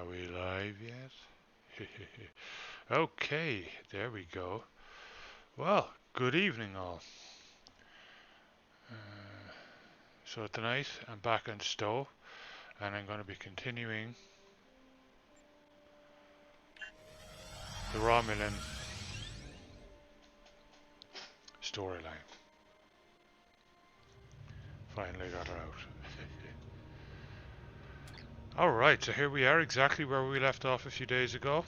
Are we live yet? Okay, there we go. Well, good evening all. So tonight I'm back on STO and I'm going to be continuing the Romulan storyline. Finally got her out. Alright, so here we are exactly where we left off a few days ago.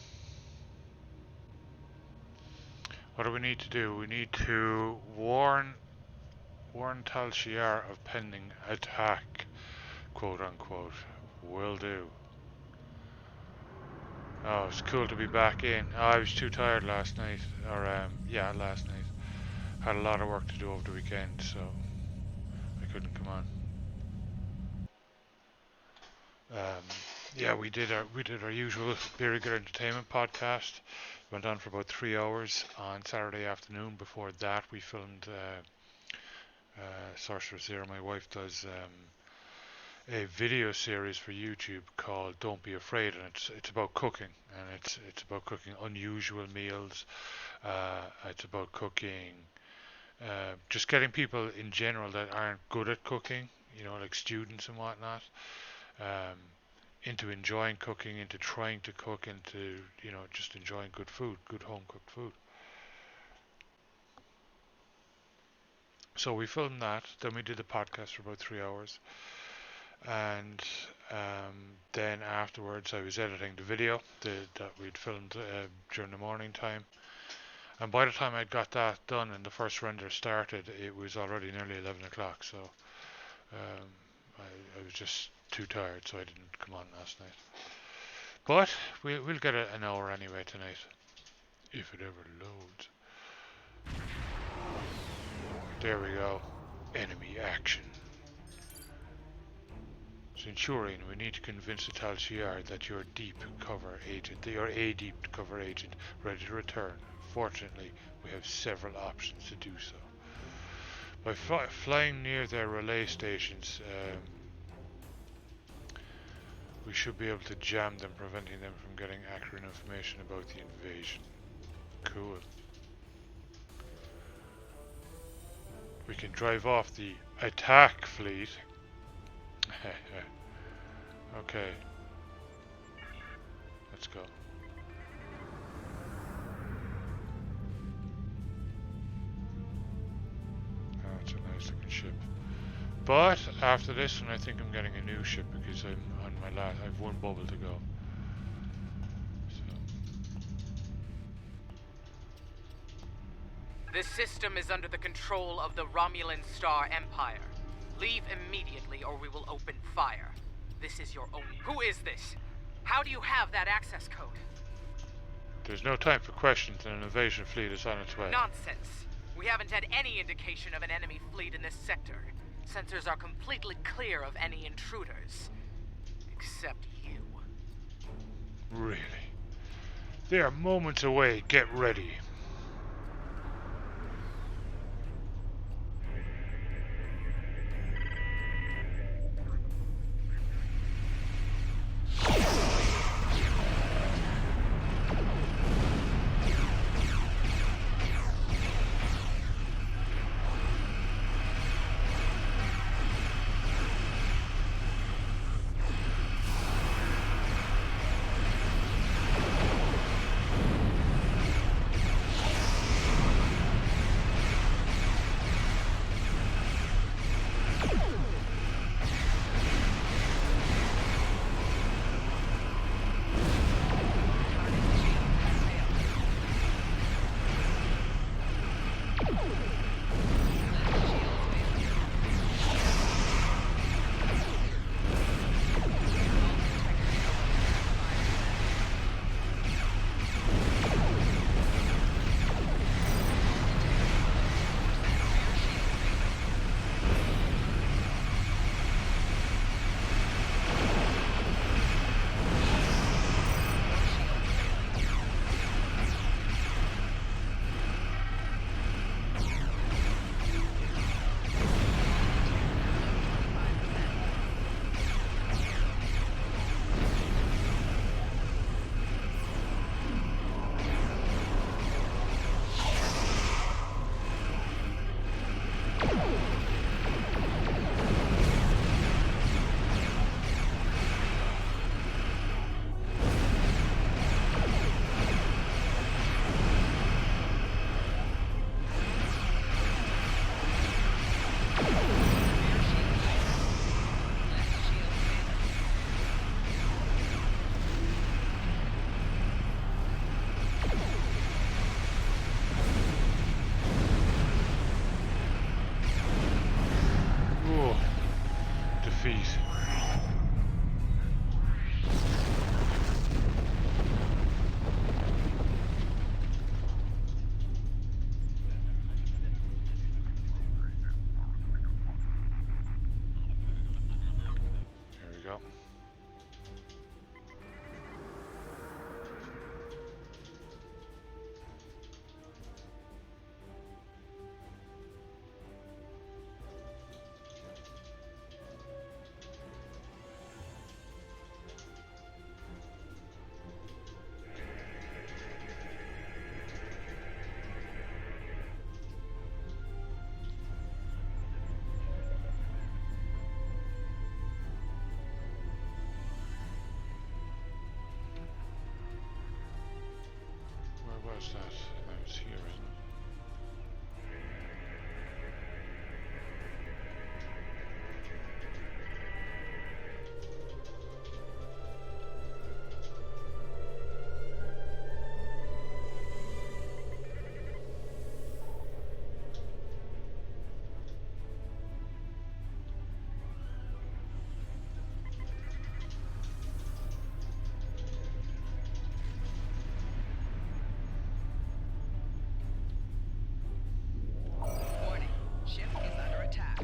What do we need to do? We need to warn Tal Shiar of pending attack, quote unquote. Will do. Oh, it's cool to be back in. Oh, I was too tired last night. Yeah, last night. Had a lot of work to do over the weekend, so I couldn't come on. Yeah, we did our usual Very Good Entertainment podcast. Went on for about 3 hours on Saturday afternoon. Before that, we filmed Sorcerer's Zero. My wife does a video series for YouTube called Don't Be Afraid, and it's about cooking, and it's about cooking unusual meals. It's about cooking, just getting people in general that aren't good at cooking, like students and whatnot, into enjoying cooking, into trying to cook, into just enjoying good food, good home cooked food. So we filmed that, then we did the podcast for about 3 hours. And then afterwards I was editing the video that we'd filmed during the morning time, and by the time I'd got that done and the first render started, it was already nearly 11 o'clock, so I was just too tired, so I didn't come on last night. But we'll get an hour anyway tonight, if it ever loads. There we go. Enemy action. Centurion, we need to convince the Tal Shiar that you're a deep cover agent, ready to return. Fortunately, we have several options to do so. By flying near their relay stations, we should be able to jam them, preventing them from getting accurate information about the invasion. Cool. We can drive off the attack fleet. Okay. Let's go. Oh, it's a nice looking ship. But after this one, I think I'm getting a new ship because I'm on my last. I've one bubble to go. This system is under the control of the Romulan Star Empire. Leave immediately or we will open fire. This is your own... Who is this? How do you have that access code? There's no time for questions, and an invasion fleet is on its way. Nonsense. We haven't had any indication of an enemy fleet in this sector. Sensors are completely clear of any intruders. Except you. Really? They are moments away. Get ready. feet. Here we go. Where was that? That was here, isn't it? Warning, ship is under attack.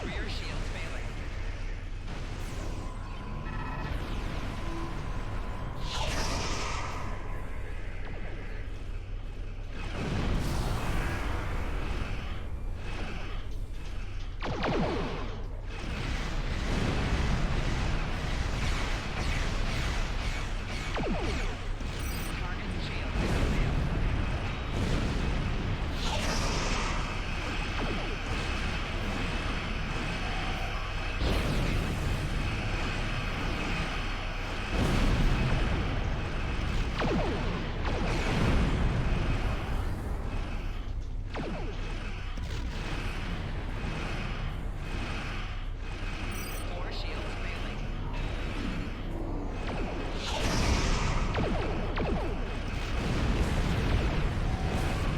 Rear shield failing. Target's shield has failed. Right shield failing. Four shields failing.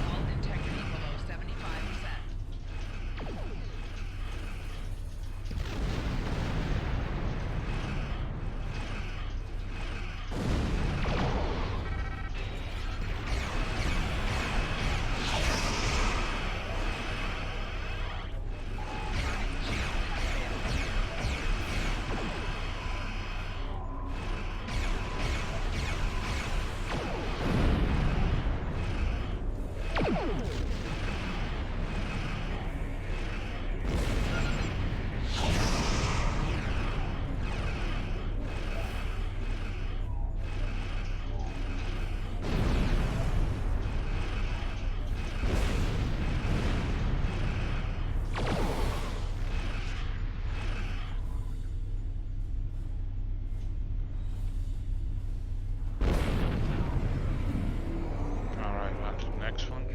Hull integrity below 75%. Target's shield has failed. Alright, on to the next one.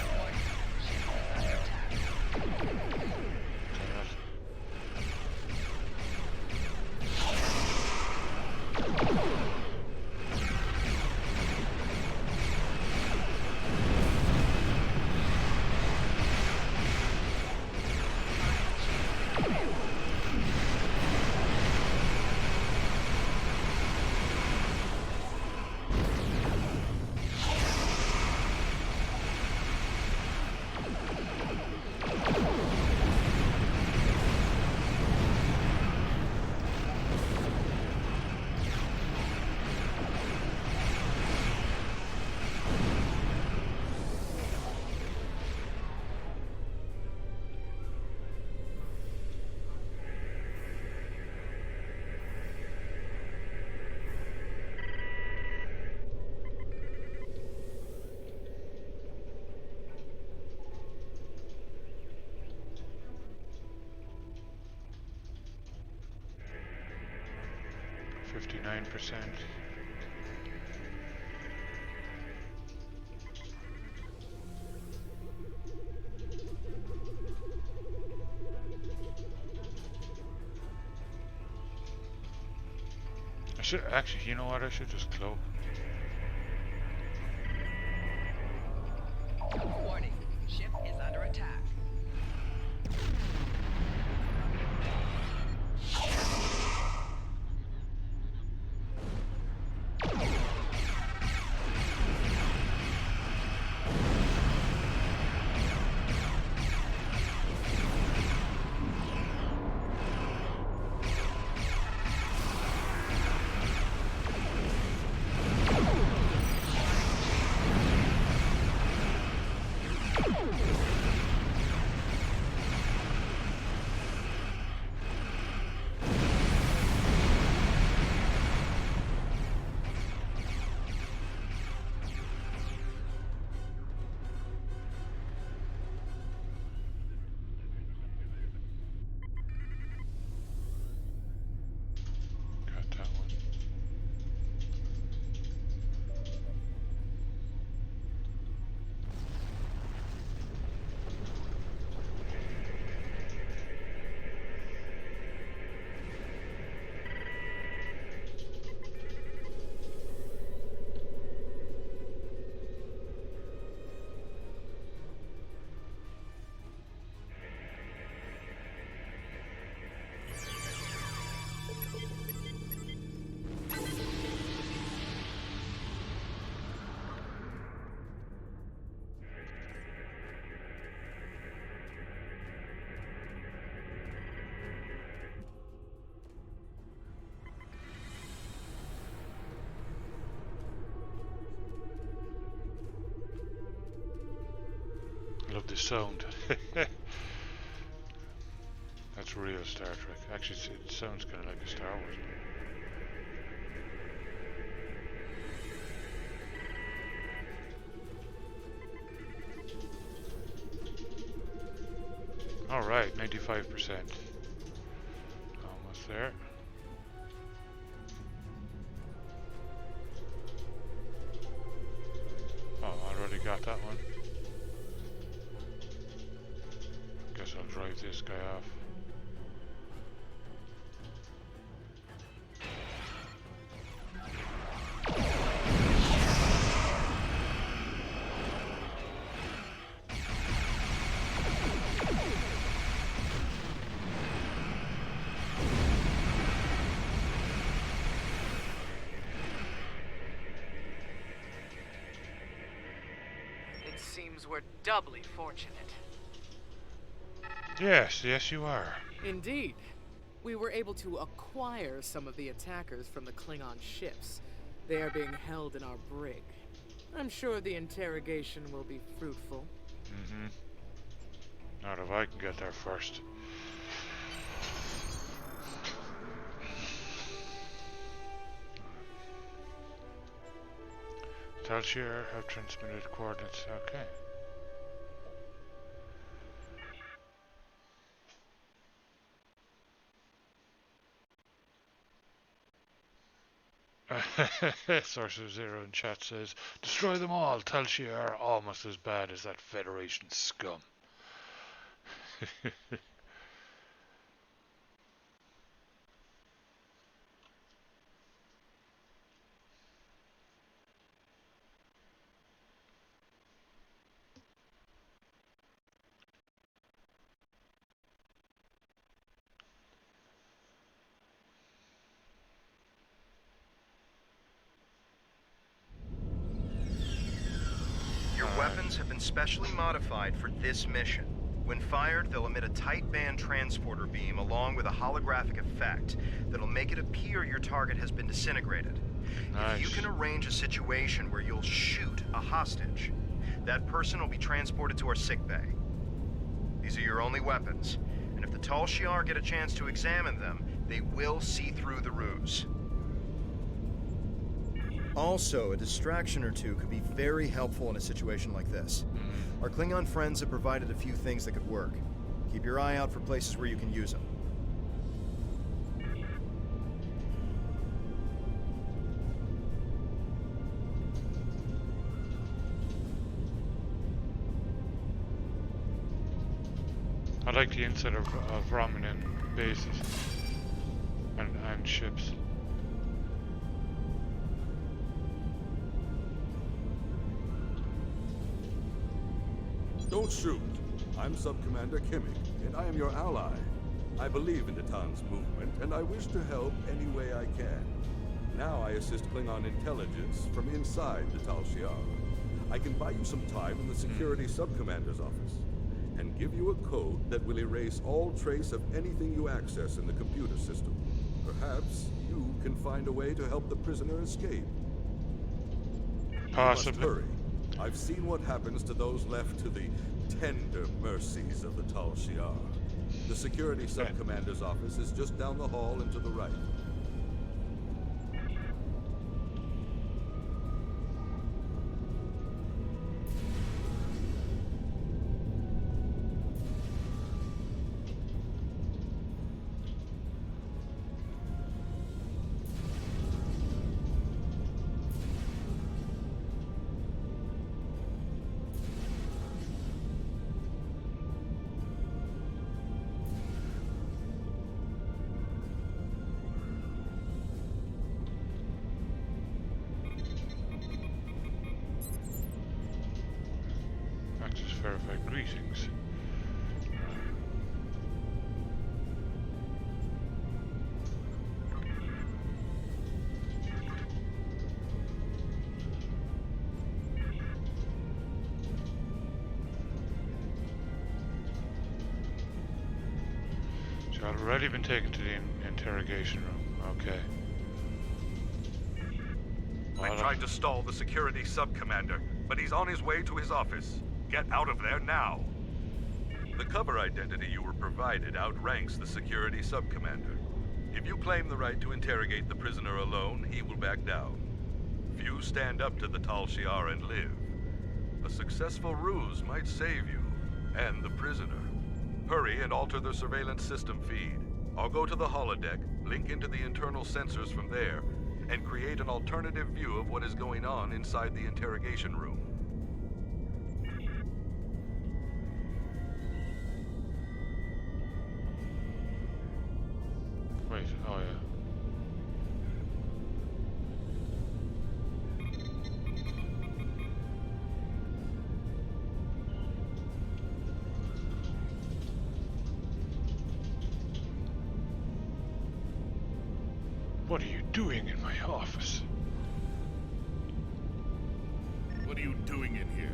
Warning, ship is under attack. Target's shield has failed. 99%. I should actually, you know what? I should just cloak. Warning. Ship is under attack. Got that one. Love the sound. That's real Star Trek. Actually, it sounds kind of like a Star Wars movie. All right, 95%. Almost there. Oh, already got that one. Guess I'll drive this guy off. It seems we're doubly fortunate. Yes, yes you are. Indeed. We were able to acquire some of the attackers from the Klingon ships. They are being held in our brig. I'm sure the interrogation will be fruitful. Mm-hmm. Not if I can get there first. Talshir have transmitted coordinates. Okay. Source of Zero in chat says, destroy them all. Talshir are almost as bad as that Federation scum. Your weapons have been specially modified for this mission. When fired, they'll emit a tight band transporter beam along with a holographic effect that'll make it appear your target has been disintegrated. Nice. If you can arrange a situation where you'll shoot a hostage, that person will be transported to our sickbay. These are your only weapons, and if the Tal Shiar get a chance to examine them, they will see through the ruse. Also, a distraction or two could be very helpful in a situation like this. Our Klingon friends have provided a few things that could work. Keep your eye out for places where you can use them. I like the inside of Romulan bases and ships. Don't shoot. I'm Sub-Commander Kimmich, and I am your ally. I believe in Datan's movement, and I wish to help any way I can. Now I assist Klingon intelligence from inside the Tal Shiar. I can buy you some time in the Security Sub-Commander's office, and give you a code that will erase all trace of anything you access in the computer system. Perhaps you can find a way to help the prisoner escape. Possibly. You must hurry. I've seen what happens to those left to the tender mercies of the Tal Shiar. The Security Sub-Commander's office is just down the hall and to the right. Access verified greetings. So I've already been taken to the interrogation room. Okay. I tried to stall the Security Sub-Commander, but he's on his way to his office. Get out of there now. The cover identity you were provided outranks the Security Sub-Commander. If you claim the right to interrogate the prisoner alone, he will back down. Few stand up to the Tal Shiar and live. A successful ruse might save you, and the prisoner. Hurry and alter the surveillance system feed. I'll go to the holodeck, link into the internal sensors from there, and create an alternative view of what is going on inside the interrogation room. Wait, oh yeah. What are you doing in my office? What are you doing in here?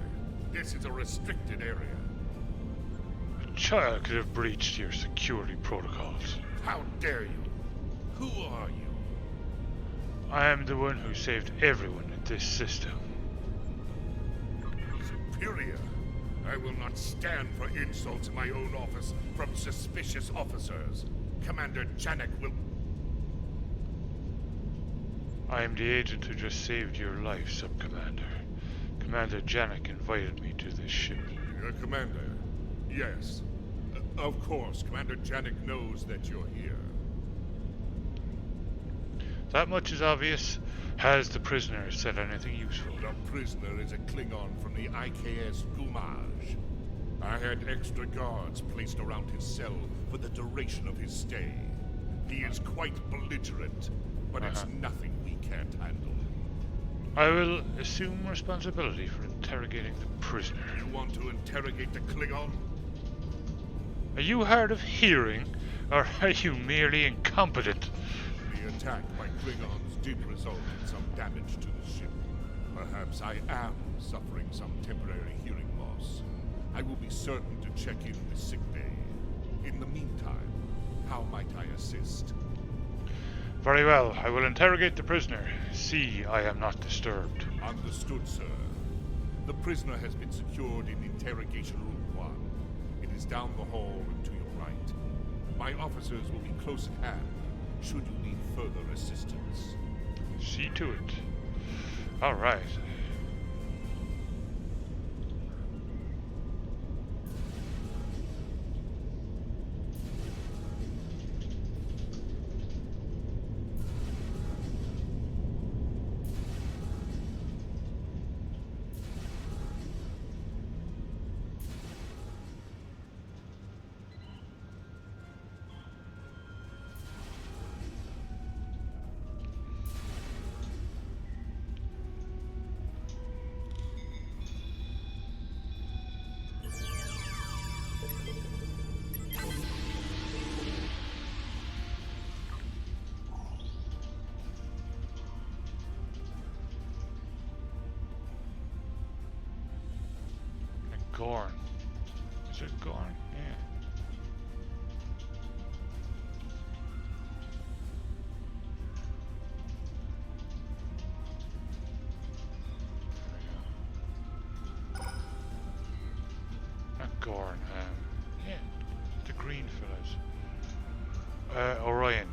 This is a restricted area. A child could have breached your security protocols. How dare you? Who are you? I am the one who saved everyone in this system. Superior. I will not stand for insults in my own office from suspicious officers. Commander Janek will... I am the agent who just saved your life, Sub-Commander. Commander Janek invited me to this ship. Your commander? Yes. Of course, Commander Janek knows that you're here. That much is obvious. Has the prisoner said anything useful? The prisoner is a Klingon from the IKS Gumaj. I had extra guards placed around his cell for the duration of his stay. He is quite belligerent, but it's nothing we can't handle. I will assume responsibility for interrogating the prisoner. You want to interrogate the Klingon? Are you hard of hearing, or are you merely incompetent? The attack by Klingons did result in some damage to the ship. Perhaps I am suffering some temporary hearing loss. I will be certain to check in with sickbay. In the meantime, how might I assist? Very well, I will interrogate the prisoner. See, I am not disturbed. Understood, sir. The prisoner has been secured in Interrogation Room 1. It is down the hall and to your right. My officers will be close at hand, should you need further assistance. See to it. All right. Gorn. Is it Gorn? Yeah. Not Gorn. Yeah, the green fellas. Orion.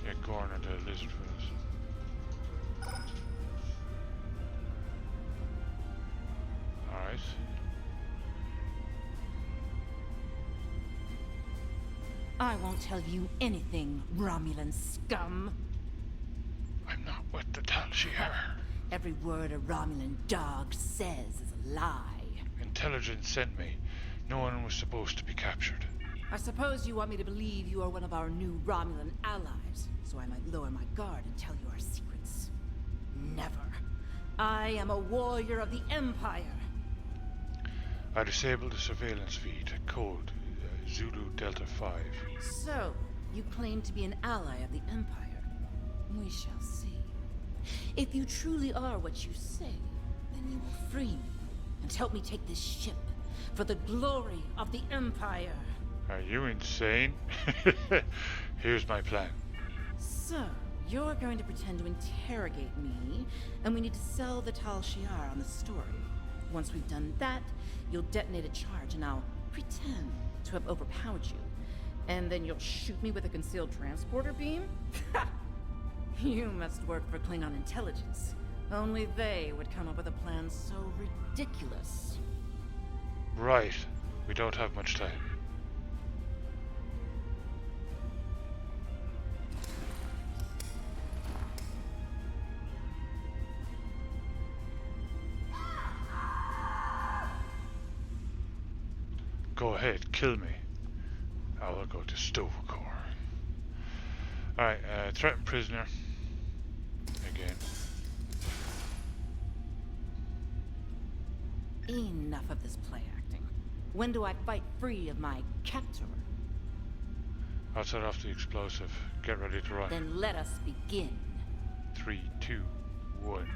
Yeah, Gorn are the lizard fellas. Alright. I won't tell you anything, Romulan scum. I'm not with the Tal Shiar. Every word a Romulan dog says is a lie. Intelligence sent me. No one was supposed to be captured. I suppose you want me to believe you are one of our new Romulan allies, so I might lower my guard and tell you our secrets. Never. I am a warrior of the Empire. I disabled the surveillance feed. Code Zulu Delta 5. So, you claim to be an ally of the Empire. We shall see. If you truly are what you say, then you will free me and help me take this ship for the glory of the Empire. Are you insane? Here's my plan. So, you're going to pretend to interrogate me, and we need to sell the Tal Shiar on the story. Once we've done that, you'll detonate a charge, and I'll pretend to have overpowered you. And then you'll shoot me with a concealed transporter beam? You must work for Klingon intelligence. Only they would come up with a plan so ridiculous. Right. We don't have much time. Go ahead, kill me. I will go to STO core. Alright, threatened prisoner. Again. Enough of this play acting. When do I fight free of my captor? I'll set off the explosive. Get ready to run. Then let us begin. 3, 2, 1.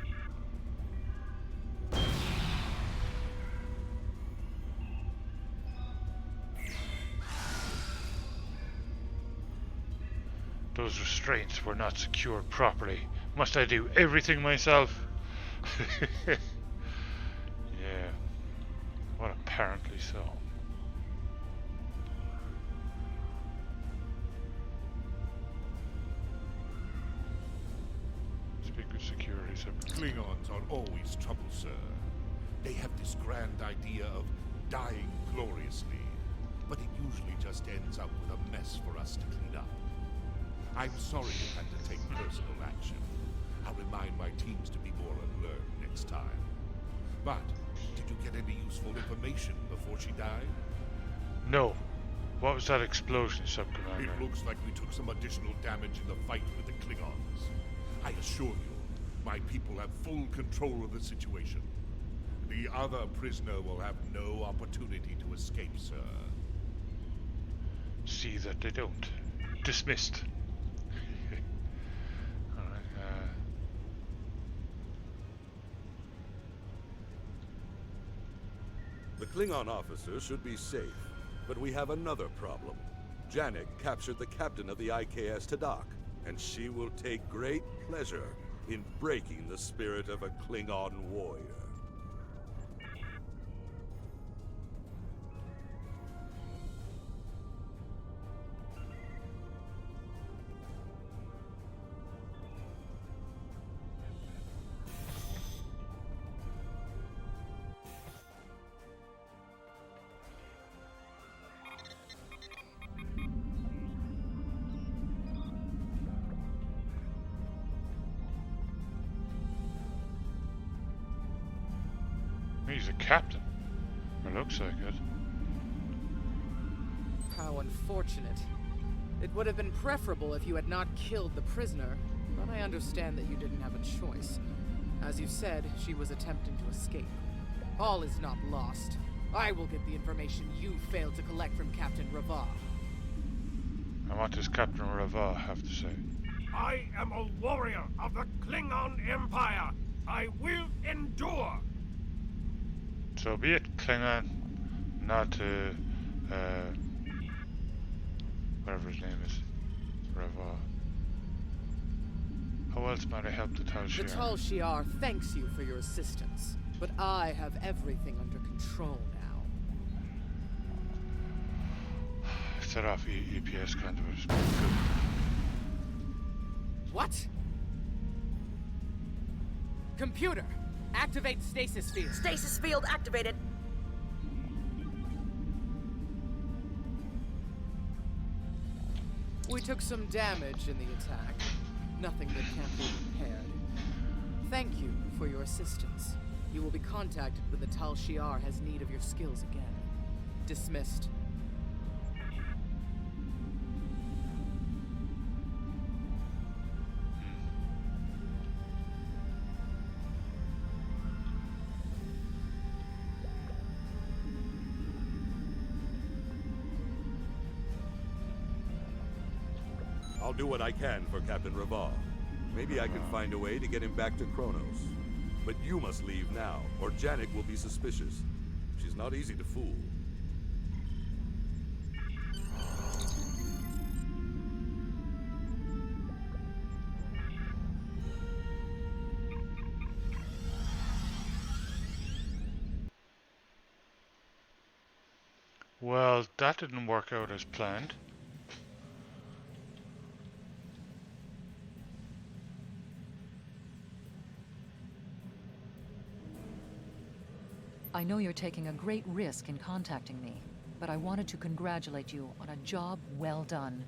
Those restraints were not secured properly. Must I do everything myself? Yeah. Well, apparently so. Speak with security. Klingons are always trouble, sir. They have this grand idea of dying gloriously, but it usually just ends up with a mess for us to clean up. I'm sorry you had to take personal action. I'll remind my teams to be more alert next time. But, did you get any useful information before she died? No. What was that explosion, Sub-Commander? It looks like we took some additional damage in the fight with the Klingons. I assure you, my people have full control of the situation. The other prisoner will have no opportunity to escape, sir. See that they don't. Dismissed. Alright, The Klingon officer should be safe, but we have another problem. Janek captured the captain of the IKS Tadak, and she will take great pleasure in breaking the spirit of a Klingon warrior. he's a captain. It looks like it. How unfortunate. It would have been preferable if you had not killed the prisoner, but I understand that you didn't have a choice. As you said, she was attempting to escape. All is not lost. I will get the information you failed to collect from Captain Rava. And what does Captain Rava have to say? I am a warrior of the Klingon Empire. I will endure. So be it Klingon, not to whatever his name is, Rava. How else might I help the Tal The Shiar? Tal Shiar thanks you for your assistance, but I have everything under control now. Set off EPS conduit. Good. What? Computer, activate stasis field. Stasis field activated. We took some damage in the attack. Nothing that can't be repaired. Thank you for your assistance. You will be contacted when the Tal Shiar has need of your skills again. Dismissed. I'll do what I can for Captain Raval. Maybe I can find a way to get him back to Kronos. But you must leave now, or Janek will be suspicious. She's not easy to fool. Well, that didn't work out as planned. I know you're taking a great risk in contacting me, but I wanted to congratulate you on a job well done.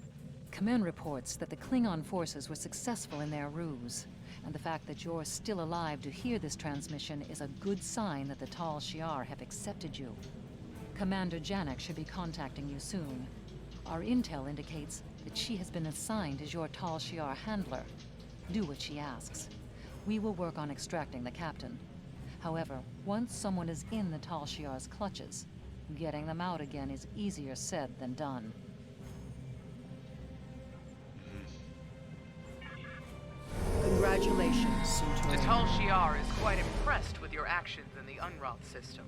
Command reports that the Klingon forces were successful in their ruse, and the fact that you're still alive to hear this transmission is a good sign that the Tal Shiar have accepted you. Commander Janek should be contacting you soon. Our intel indicates that she has been assigned as your Tal Shiar handler. Do what she asks. We will work on extracting the captain. However, once someone is in the Tal Shiar's clutches, getting them out again is easier said than done. Congratulations, The Centurion. Tal Shiar is quite impressed with your actions in the Unroth system.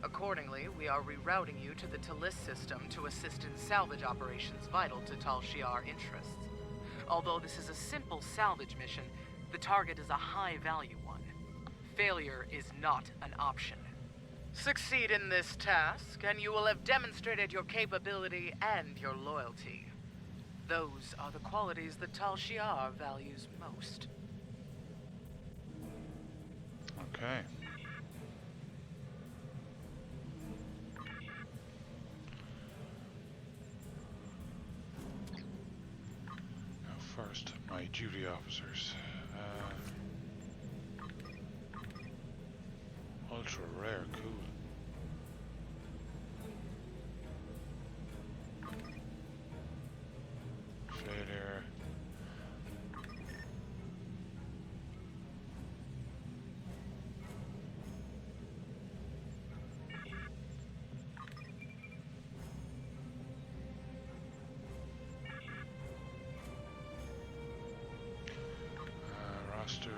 Accordingly, we are rerouting you to the Talis system to assist in salvage operations vital to Tal Shiar interests. Although this is a simple salvage mission, the target is a high-value one. Failure is not an option. Succeed in this task, and you will have demonstrated your capability and your loyalty. Those are the qualities that Tal Shiar values most. Okay. Now first, my duty officers. Ultra rare, cool. Failure. Roster.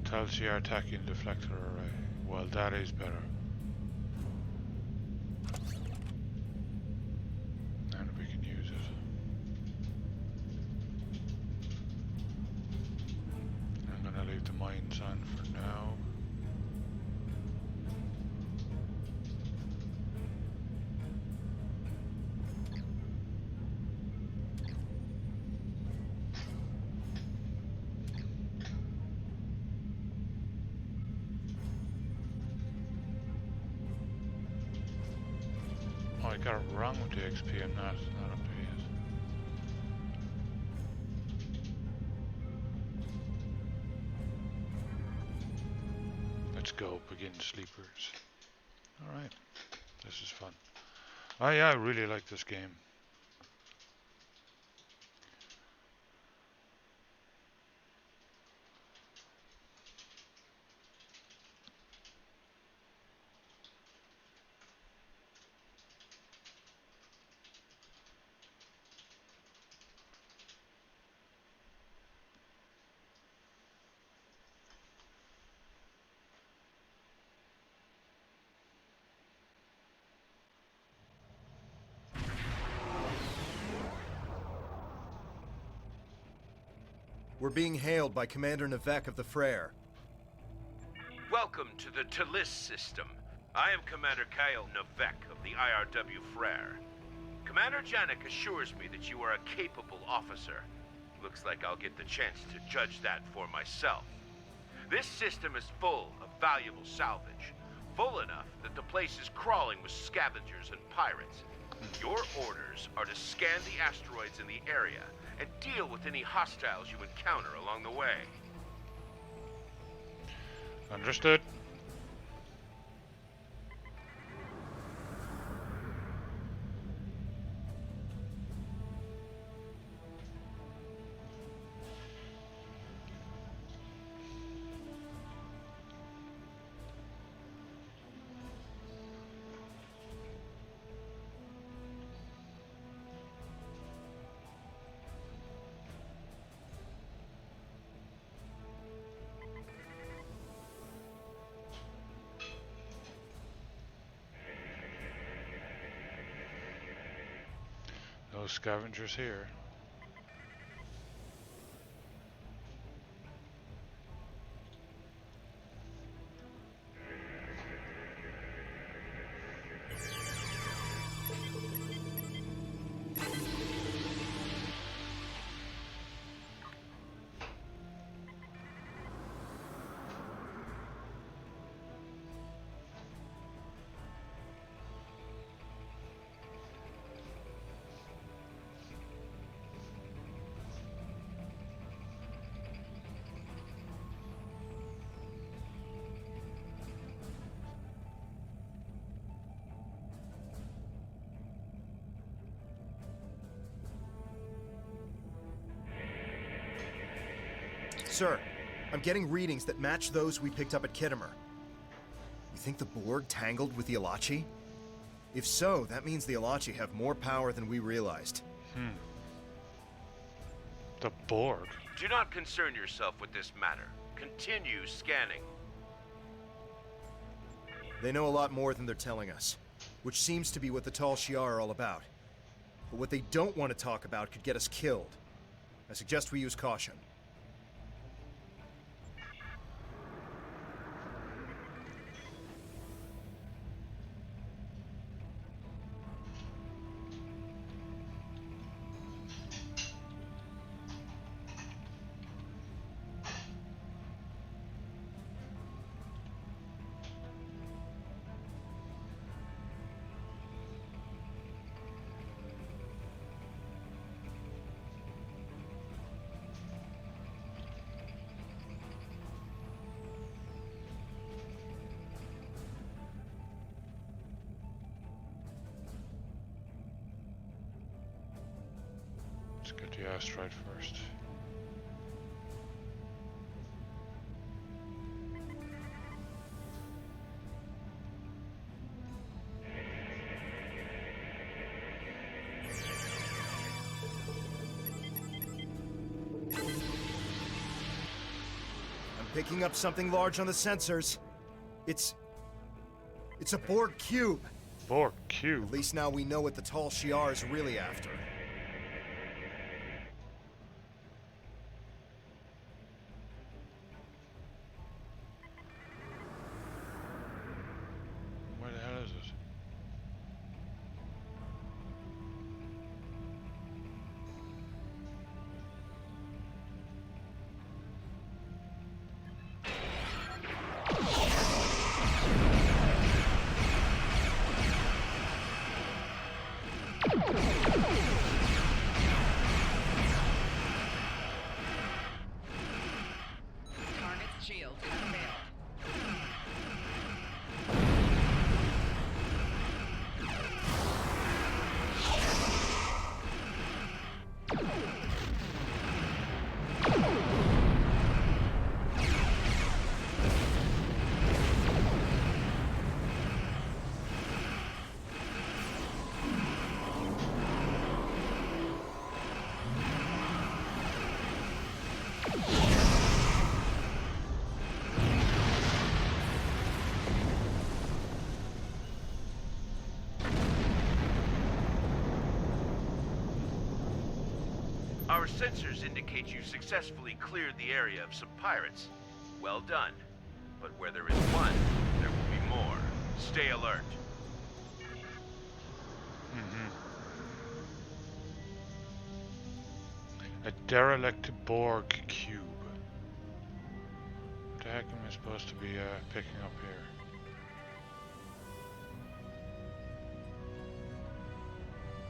Tells you are attacking deflector array. Well, that is better. And we can use it. I'm gonna leave the mines on for now. Oh, I got it wrong with the XP. I'm not up there yet. Let's go begin sleepers. Alright, this is fun. Oh yeah, I really like this game. We're being hailed by Commander Navek of the Frere. Welcome to the Talis system. I am Commander Kyle Navek of the IRW Frere. Commander Janik assures me that you are a capable officer. Looks like I'll get the chance to judge that for myself. This system is full of valuable salvage. Full enough that the place is crawling with scavengers and pirates. Your orders are to scan the asteroids in the area and deal with any hostiles you encounter along the way. Understood. No scavengers here. Sir, I'm getting readings that match those we picked up at Kittimer. You think the Borg tangled with the Alachi? If so, that means the Alachi have more power than we realized. The Borg? Do not concern yourself with this matter. Continue scanning. They know a lot more than they're telling us, which seems to be what the Tal Shiar are all about. But what they don't want to talk about could get us killed. I suggest we use caution. Let's get the asteroid first. I'm Picking up something large on the sensors. It's a Borg cube. Borg cube. At least now we know what the Tal Shiar is really after. Where the hell is it? Target's shield has failed. Our sensors indicate you successfully cleared the area of some pirates. Well done. But where there is one, there will be more. Stay alert. A derelict Borg cube. What the heck am I supposed to be picking up here?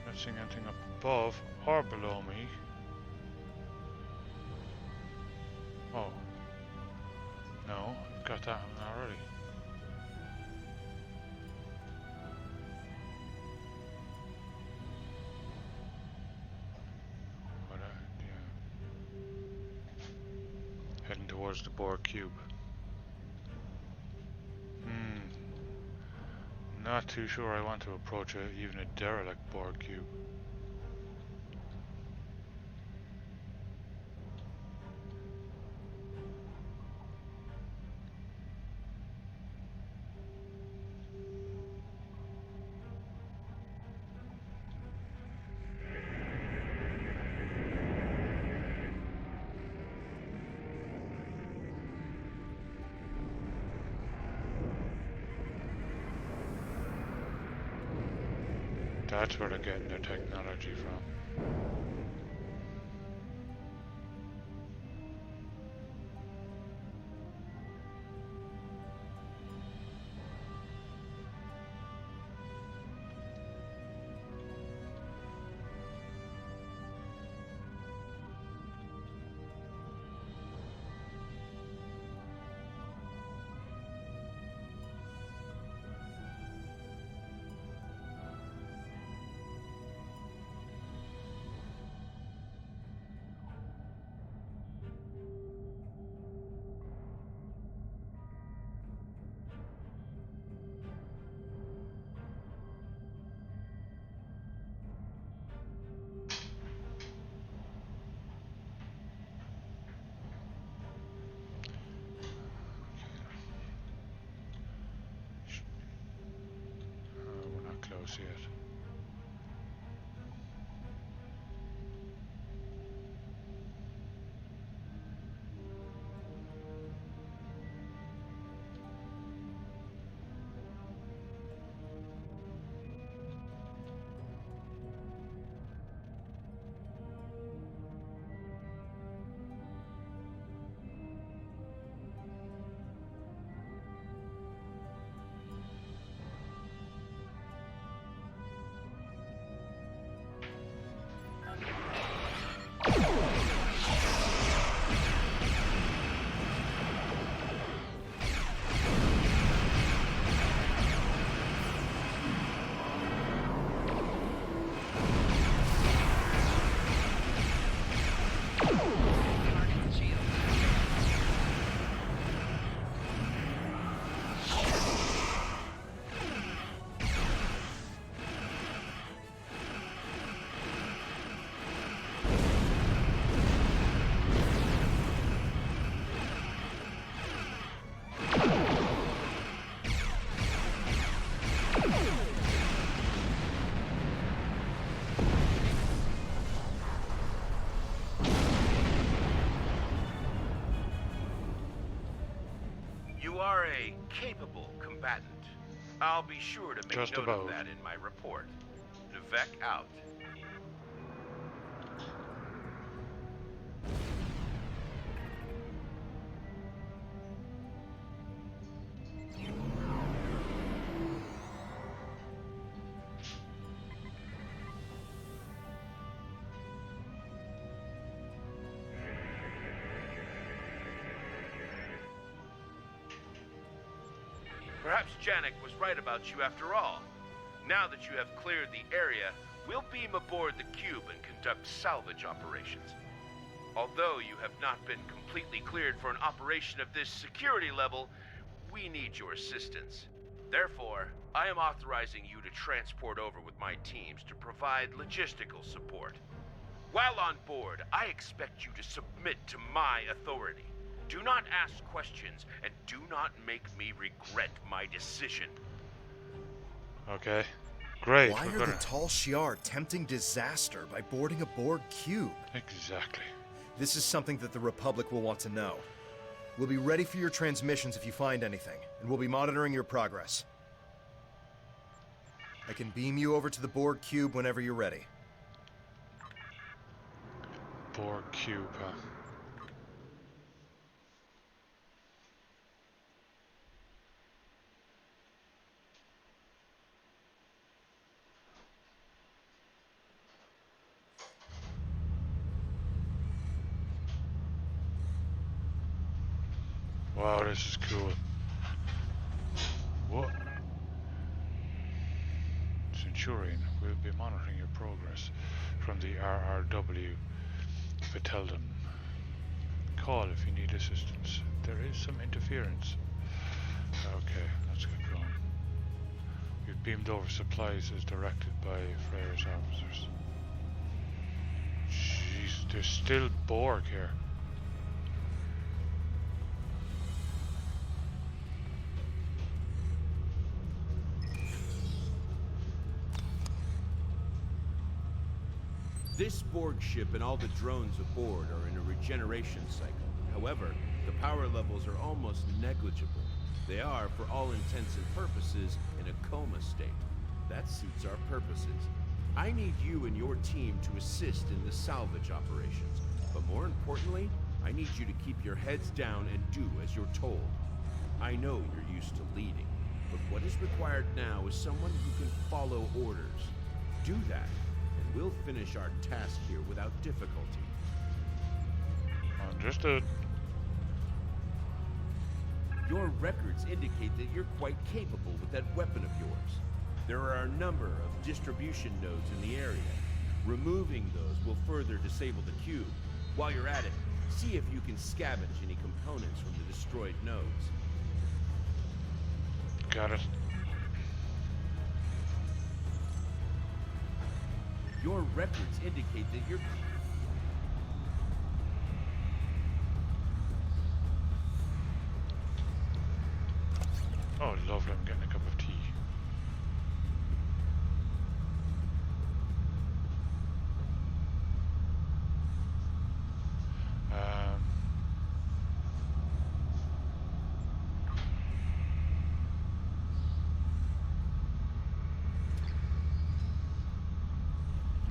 Not seeing anything up above or below me. Oh. No, I've got that one already. But yeah. Heading towards the Borg cube. Not too sure I want to approach even a derelict Borg cube. That's where they're getting their technology from. You are a capable combatant. I'll be sure to make Just note about. of that in my report. Nivek out. Perhaps Janek was right about you after all. Now that you have cleared the area, we'll beam aboard the cube and conduct salvage operations. Although you have not been completely cleared for an operation of this security level, we need your assistance. Therefore, I am authorizing you to transport over with my teams to provide logistical support. While on board, I expect you to submit to my authority. Do not ask questions, and do not make me regret my decision. Okay. Great. Why we're are gonna... the Tal Shiar tempting disaster by boarding a Borg cube? Exactly. This is something that the Republic will want to know. We'll be ready for your transmissions if you find anything, and we'll be monitoring your progress. I can beam you over to the Borg cube whenever you're ready. Borg cube, huh? Wow, this is cool. What? Centurion, we'll be monitoring your progress from the RRW Vitelden. Call if you need assistance. There is some interference. Okay, let's get going. We've beamed over supplies as directed by Freyr's officers. Jeez, there's still Borg here. This Borg ship and all the drones aboard are in a regeneration cycle. However, the power levels are almost negligible. They are, for all intents and purposes, in a coma state. That suits our purposes. I need you and your team to assist in the salvage operations. But more importantly, I need you to keep your heads down and do as you're told. I know you're used to leading, but what is required now is someone who can follow orders. Do that, and we'll finish our task here without difficulty. Understood. Your records indicate that you're quite capable with that weapon of yours. There are a number of distribution nodes in the area. Removing those will further disable the cube. While you're at it, see if you can scavenge any components from the destroyed nodes. Got it. Your records indicate that you're... Oh, lovely. I'm getting a cup of tea.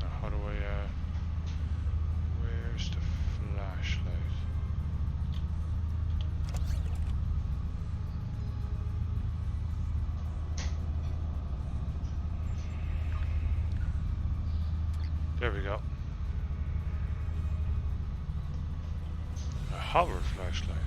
Now how do I, where's the flashlight? There we go. A hover flashlight.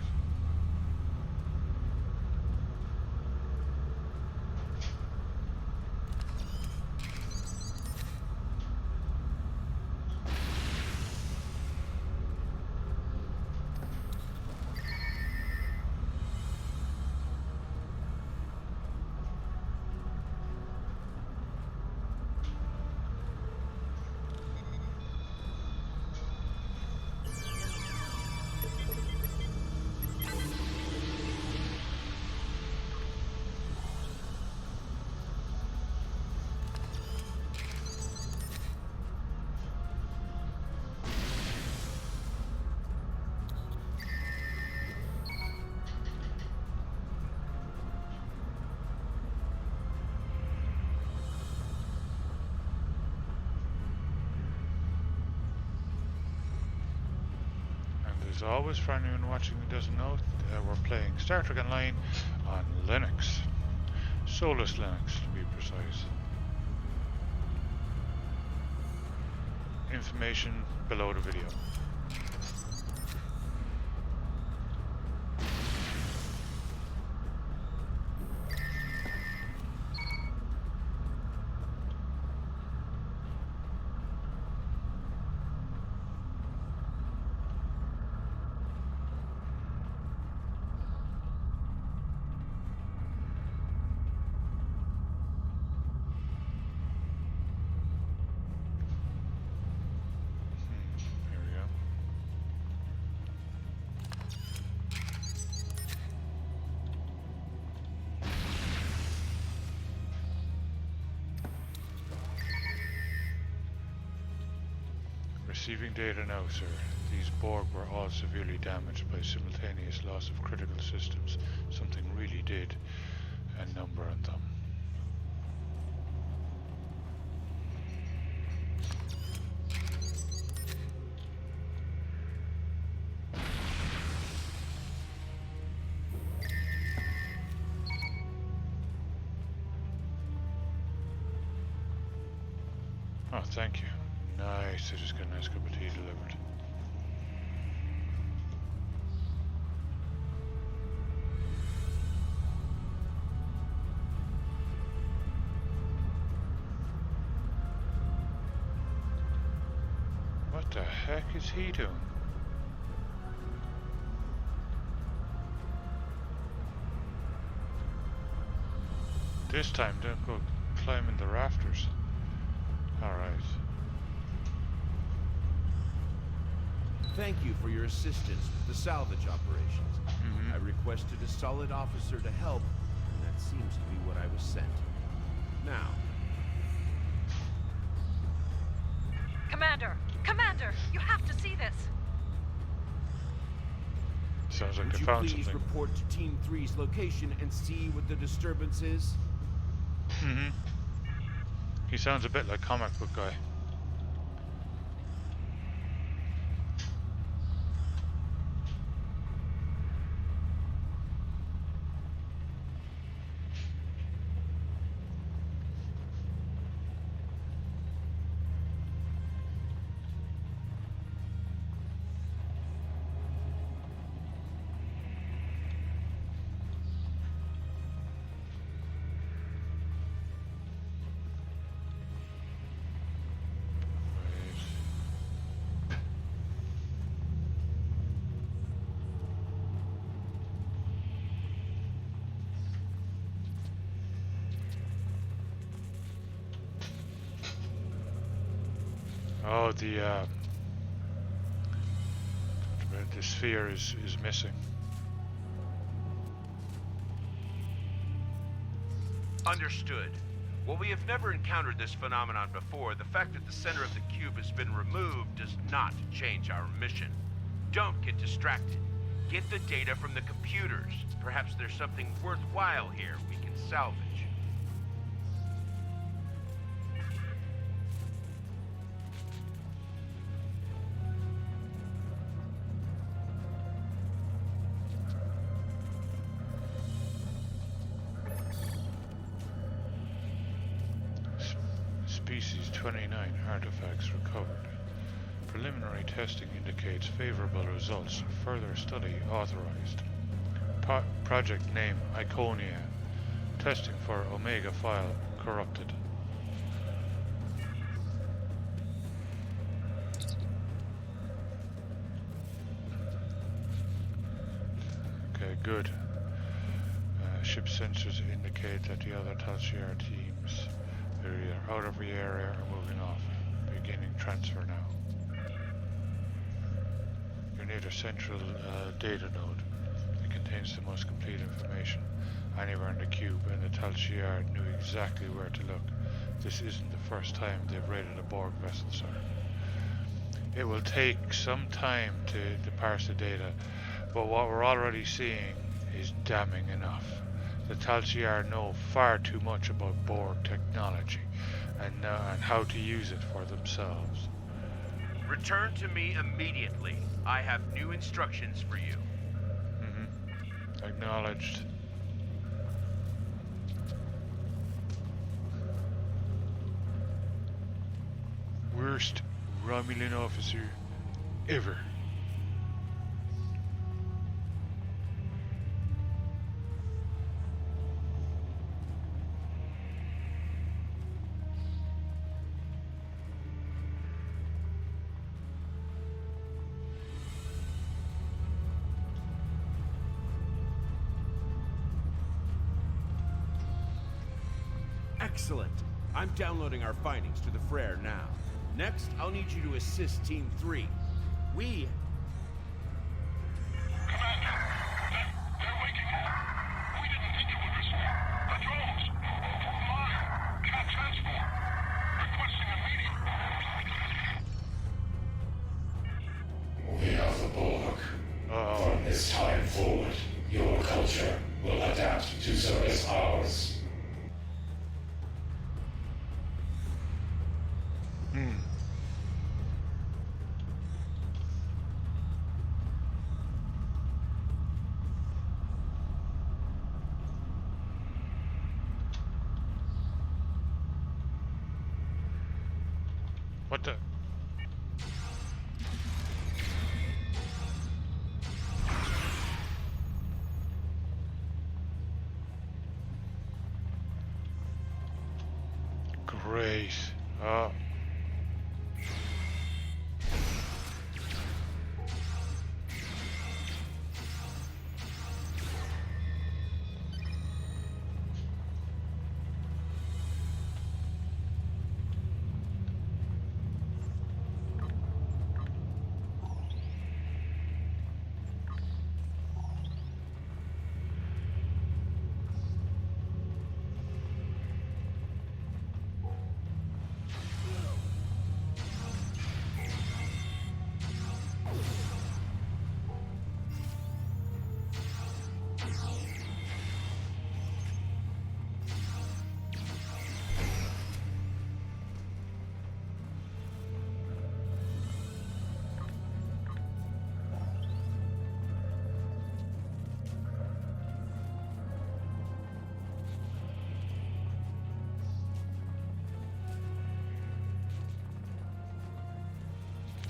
as always, for anyone watching who doesn't know, we're playing Star Trek Online on Linux. Solus Linux, to be precise. Information below the video. Here we go. Receiving data now, sir. These Borg were all severely damaged by simultaneous loss of critical systems. Something really did. A number on them. Oh, thank you. Nice. I just got a nice cup of tea delivered. What the heck is he doing? This time, don't go climbing the rafters. Alright. Thank you for your assistance with the salvage operations. I requested a solid officer to help, and that seems to be what I was sent. Now, Commander! Commander! You have to see this! Sounds like would they you found please something. report to Team 3's location and see what the disturbance is? He sounds a bit like comic book guy. Oh, the sphere is missing. Understood. While we have never encountered this phenomenon before, the fact that the center of the cube has been removed does not change our mission. Don't get distracted. Get the data from the computers. Perhaps there's something worthwhile here we can salvage. Species 29 artifacts recovered. Preliminary testing indicates favorable results. Further study authorized. Project name Iconia. Testing for Omega file corrupted. Okay, good. Ship sensors indicate that the other Talshir teams are either out of the area or moving off. Beginning transfer now. You're near the central data node. It contains the most complete information anywhere in the cube, and the Talshir knew exactly where to look. This isn't the first time they've raided a Borg vessel, sir. It will take some time to parse the data, but what we're already seeing is damning enough. The Talshir know far too much about Borg technology and how to use it for themselves. Return to me immediately. I have new instructions for you. Acknowledged. Worst Romulan officer ever. Excellent. I'm downloading our findings to the Frere now. Next, I'll need you to assist Team 3. We... Moving off the bulwark. From this time forward, your culture will adapt to service ours. What the? Great. Oh.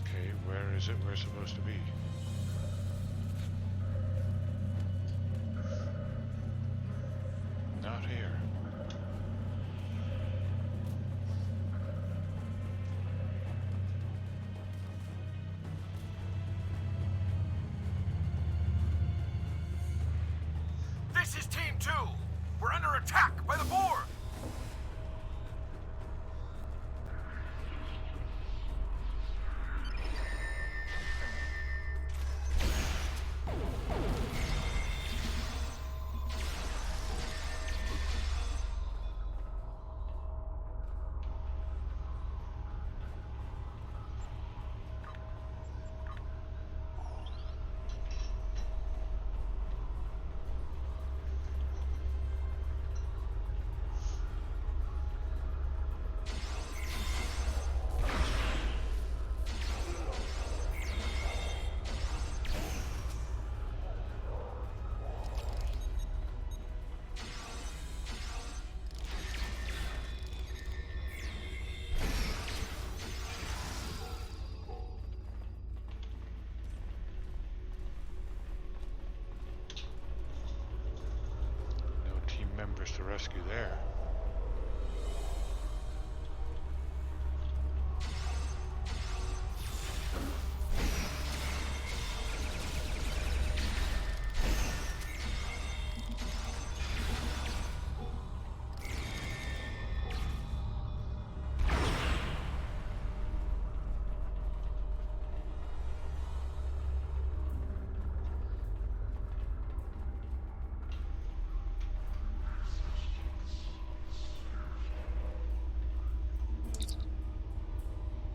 Okay, where is it we're supposed to be? Not here. This is Team 2! We're under attack by the Borg! No team members to rescue there.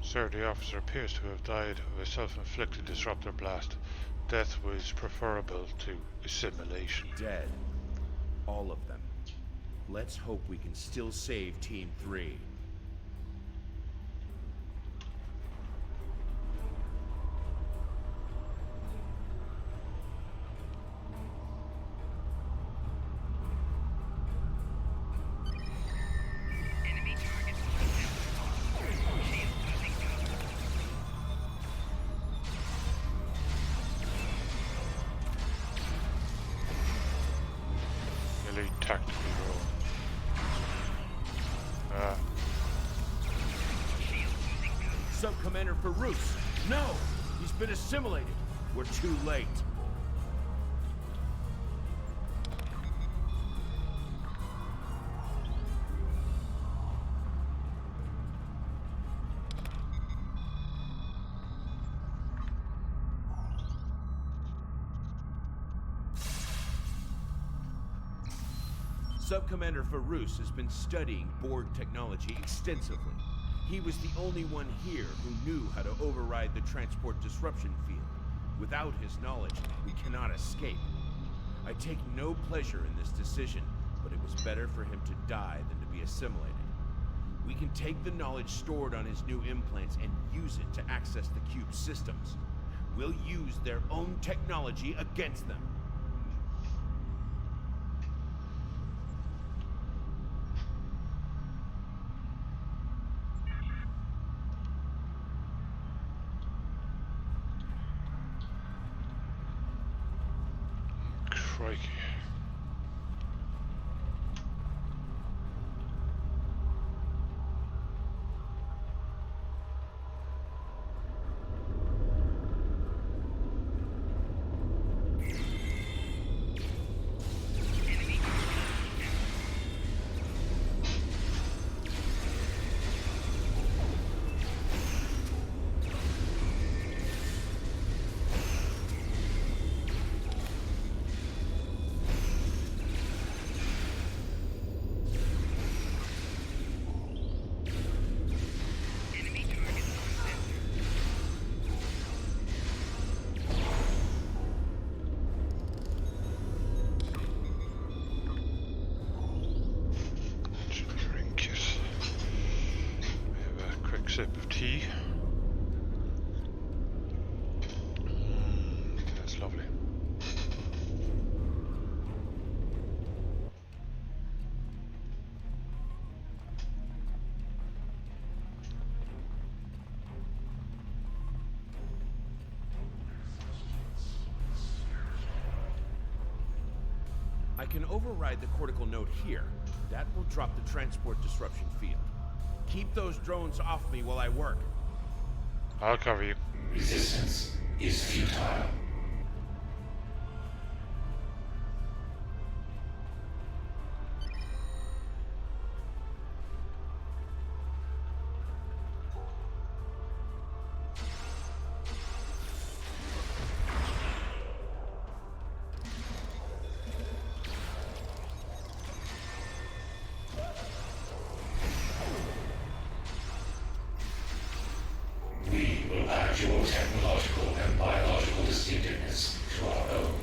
Sir, the officer appears to have died of a self-inflicted disruptor blast. Death was preferable to assimilation. Dead. All of them. Let's hope we can still save Team 3. Elite tactical drone. Sub-Commander Farouz! No! He's been assimilated! We're too late. Sub-Commander Farouz has been studying Borg technology extensively. He was the only one here who knew how to override the transport disruption field. Without his knowledge, we cannot escape. I take no pleasure in this decision, but it was better for him to die than to be assimilated. We can take the knowledge stored on his new implants and use it to access the cube's systems. We'll use their own technology against them. Crikey. Sip of tea. That's lovely. I can override the cortical node here. That will drop the transport disruption field. Keep those drones off me while I work. I'll cover you. Resistance is futile. We will add your technological and biological distinctiveness to our own.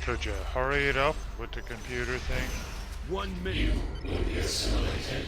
Could you hurry it up with the computer thing? 1 minute. You will be assimilated.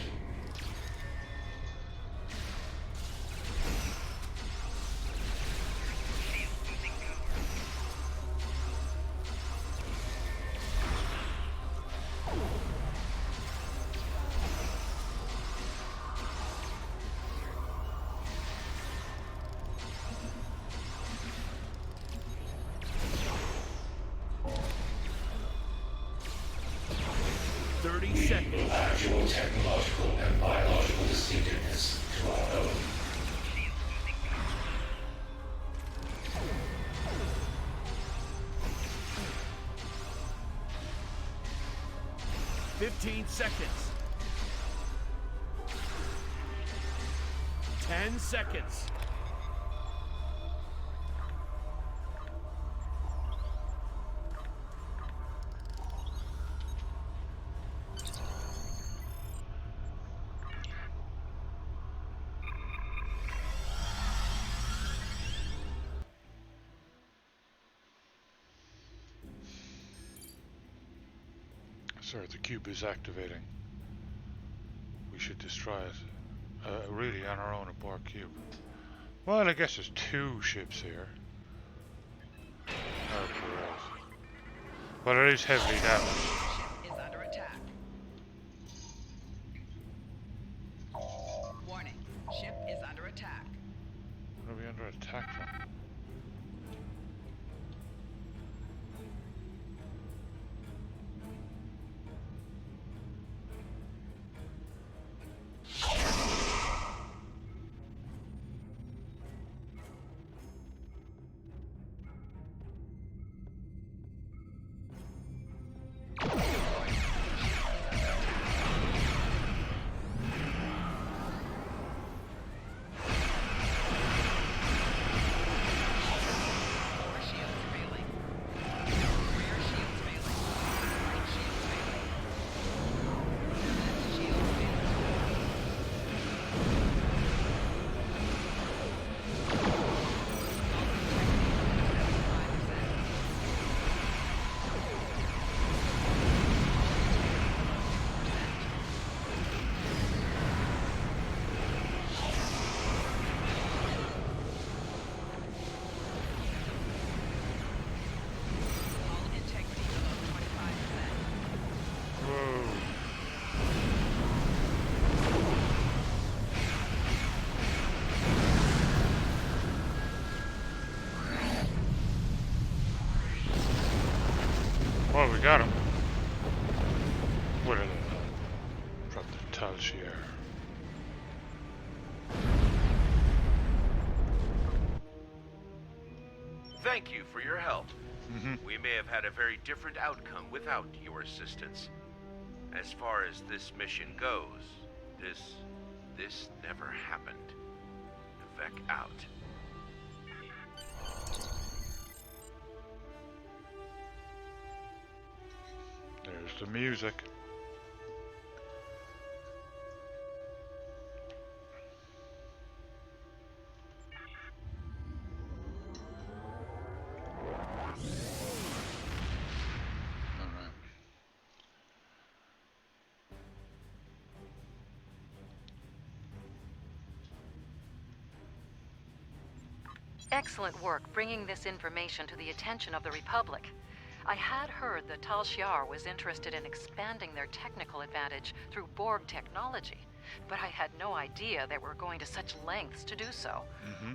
We will add your technological and biological distinctiveness to our own. "15 seconds. 10 seconds. Sir, the cube is activating. We should destroy it. Really, on our own, a Borg cube. Well, I guess there's two ships here. Okay, right. Well, it is heavily damaged. Ship is under attack. Warning. Ship is under attack. What are we under attack from? Lower shields failing. Rear shields failing. Right shields failing. Left shields failing. Hull integrity below 25%. Whoa. Well, we got him. What are they? From the Tal Shiar. Thank you for your help. Mm-hmm. We may have had a very different outcome without your assistance. As far as this mission goes, this never happened. Vec out. There's the music. Alright. Excellent work bringing this information to the attention of the Republic. I had heard that Tal Shiar was interested in expanding their technical advantage through Borg technology, but I had no idea they were going to such lengths to do so,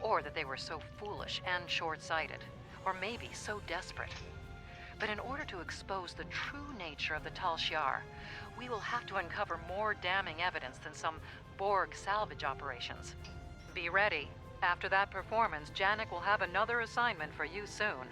or that they were so foolish and short-sighted, or maybe so desperate. But in order to expose the true nature of the Tal Shiar, we will have to uncover more damning evidence than some Borg salvage operations. Be ready. After that performance, Janek will have another assignment for you soon.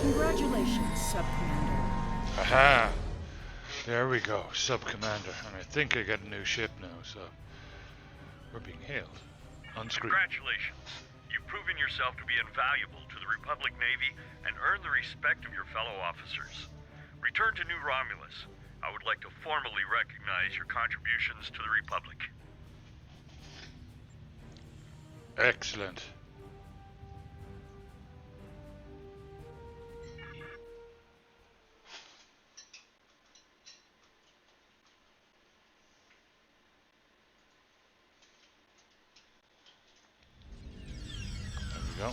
Congratulations, Sub-Commander. Aha! There we go, Sub-Commander. And I think I got a new ship now, so we're being hailed on screen. Congratulations. You've proven yourself to be invaluable to the Republic Navy and earned the respect of your fellow officers. Return to New Romulus. I would like to formally recognize your contributions to the Republic. Excellent. There we go.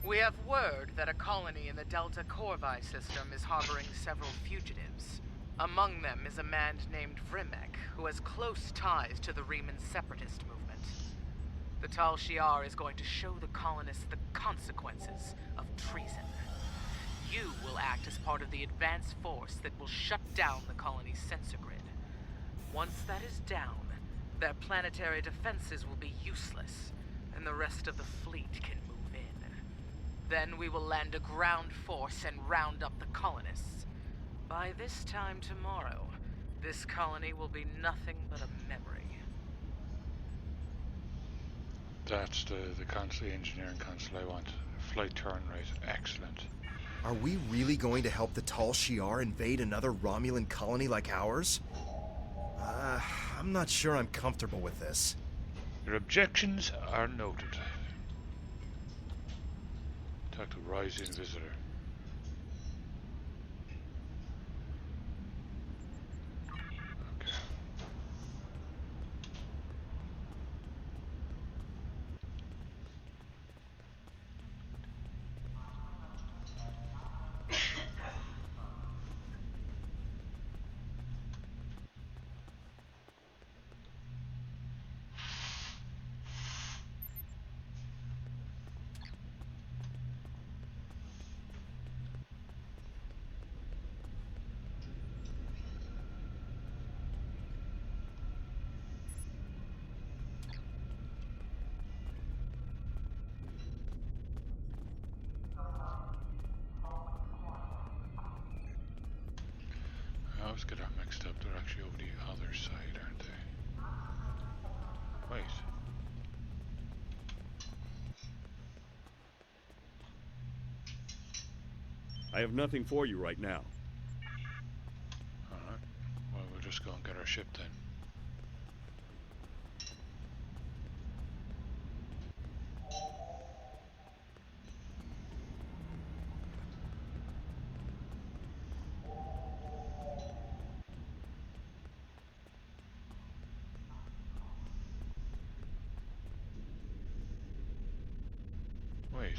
We have word that a colony in the Delta Corvi system is harboring several fugitives. Among them is a man named Vrimek, who has close ties to the Riemann separatist movement. The Tal Shiar is going to show the colonists the consequences of treason. You will act as part of the advanced force that will shut down the colony's sensor grid. Once that is down, their planetary defenses will be useless, and the rest of the fleet can move in. Then we will land a ground force and round up the colonists. By this time tomorrow, this colony will be nothing but a memory. That's the console, the engineering console I want. Flight turn rate, excellent. Are we really going to help the Tal Shiar invade another Romulan colony like ours? I'm not sure I'm comfortable with this. Your objections are noted. Talk to Rising Visitor. Okay. I always get that mixed up. They're actually over the other side, aren't they? Wait. I have nothing for you right now. Alright. Well, we'll just go and get our ship then. Wait.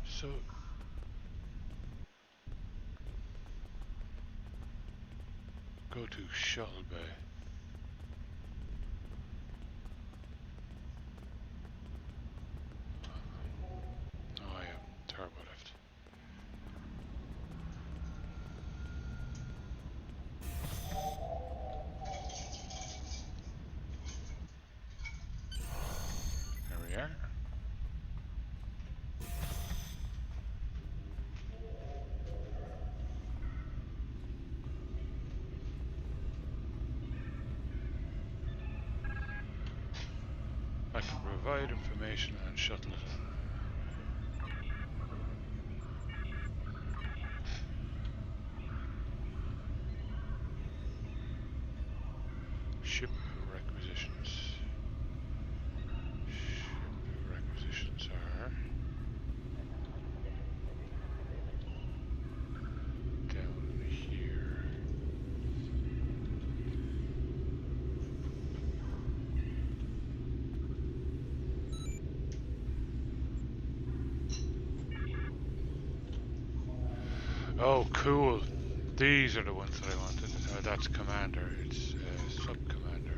So... Go to Shuttle Bay. Oh yeah, turbo lift. There we are. I can provide information and shuttle it. Ship requisitions. Ship requisitions are down here. Oh, cool. These are the ones that I wanted. That's Commander. It's Sub-Commander.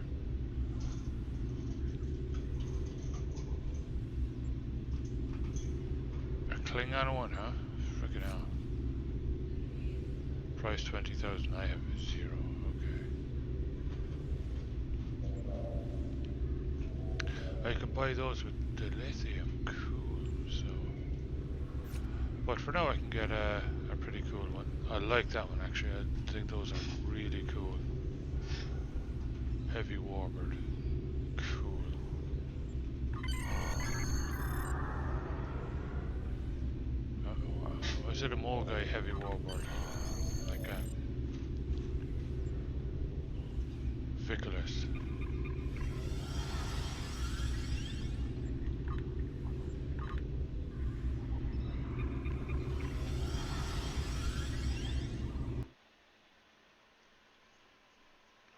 A Klingon one, huh? Freaking hell. Price 20,000. I have 0. Okay. I can buy those with the lithium. Cool. So, but for now, I can get a pretty cool one. I like that one actually. I think those are really cool. Heavy warbird. Cool. Was it a Mulgai heavy warbird? Like a Viculus.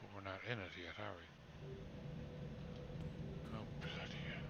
But we're not in it yet, are we? Oh, bloody hell.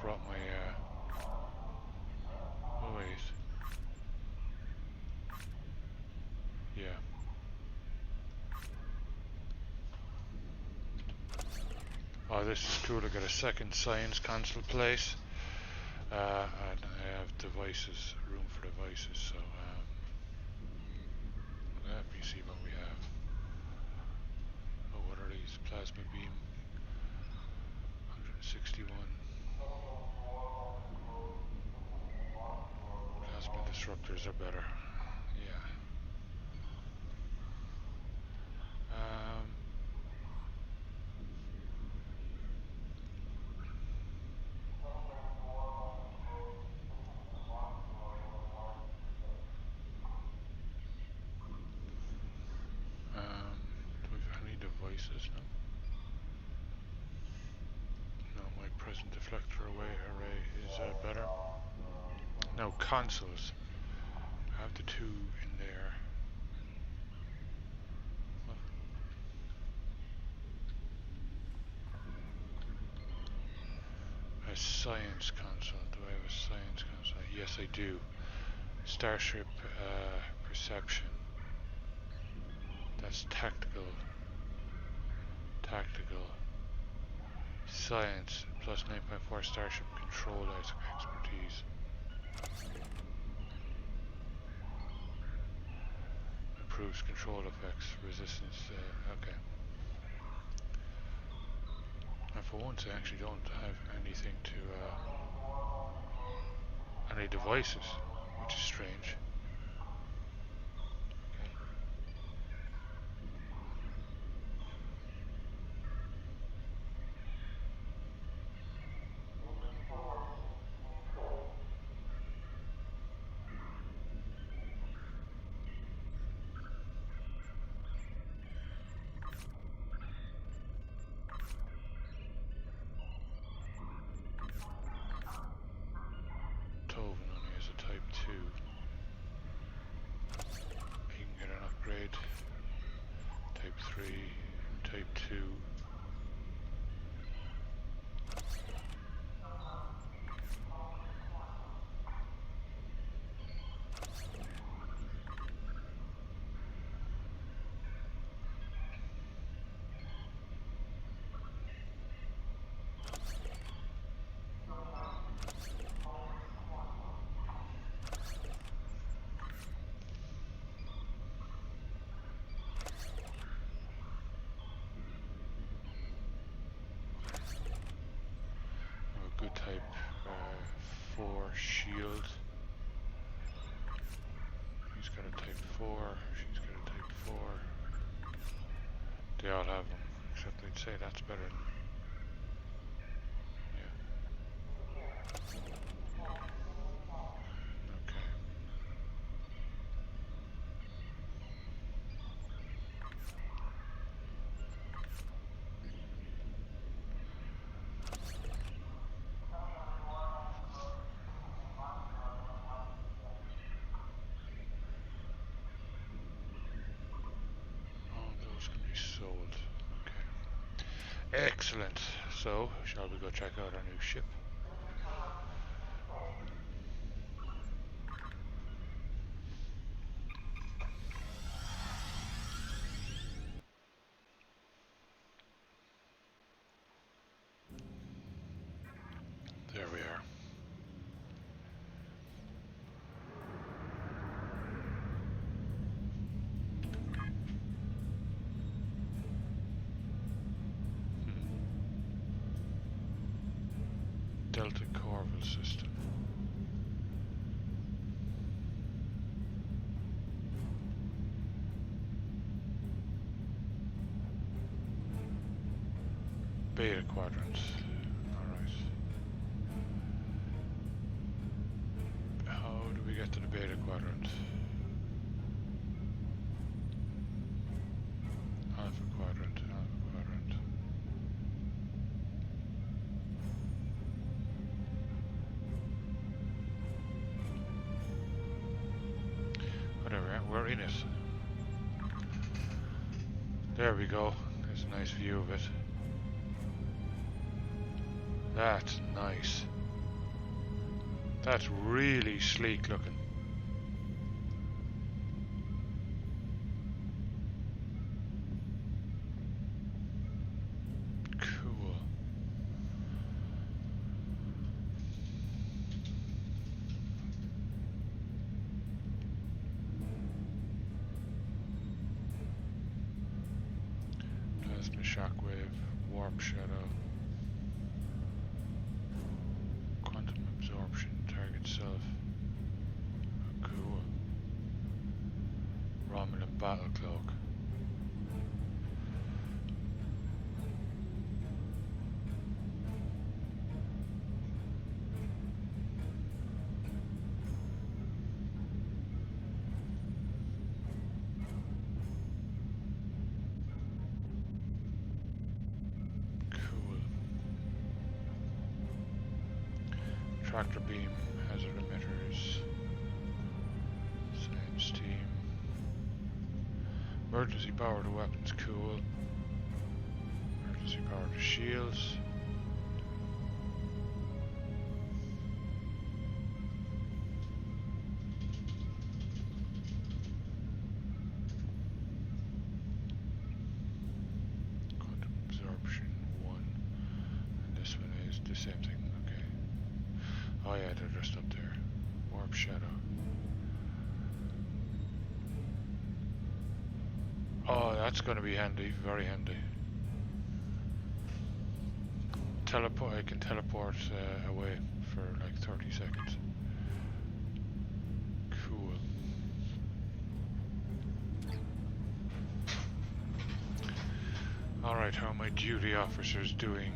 brought my, oh wait. Yeah. Oh, this is cool. I got a second science console place. And I have devices, room for devices, so let me see what we have. Oh, what are these? Plasma beam 161. Plasma disruptors are better. Yeah. Do we have any devices now? No, my present deflector array is better. No, consoles. I have the two in there. What? A science console. Do I have a science console? Yes, I do. Starship perception. That's tactical. Tactical. Science plus 9.4 Starship control expertise. Improves control effects. Resistance. Okay. And for once, I actually don't have anything to. Any devices, which is strange. Toven only has a type 2. He can get an upgrade. Type 3, type 2. A good type 4 shield. He's got a type 4, she's got a type 4. They all have them, except they'd say that's better than. Yeah. Okay. Oh, those can be sold. Okay. Excellent. So, shall we go check out our new ship? There we are. Delta Corval system. Beta quadrant. Alright. How do we get to the beta quadrant? Alpha quadrant, alpha quadrant. Whatever, we're in it. There we go. There's a nice view of it. That's nice. That's really sleek looking. Cool. Plasma shockwave, warp shadow, quantum absorption, target self. Cool. Romulan battle cloak. Cool. Tractor beam, hazard emitters, science team. Emergency power to weapons, cool. Emergency power to shields. Quantum absorption 1. And this one is the same thing, okay. Oh yeah, they're just up there. Warp shadow. Oh, that's going to be handy, very handy. Teleport, I can teleport away for like 30 seconds. Cool. Alright, how are my duty officers doing?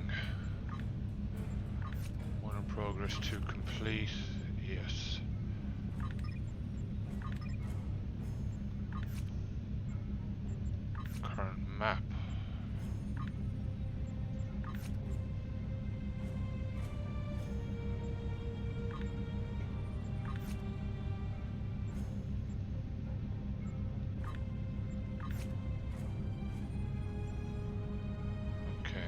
One in progress to complete. Yes. Current map. Okay.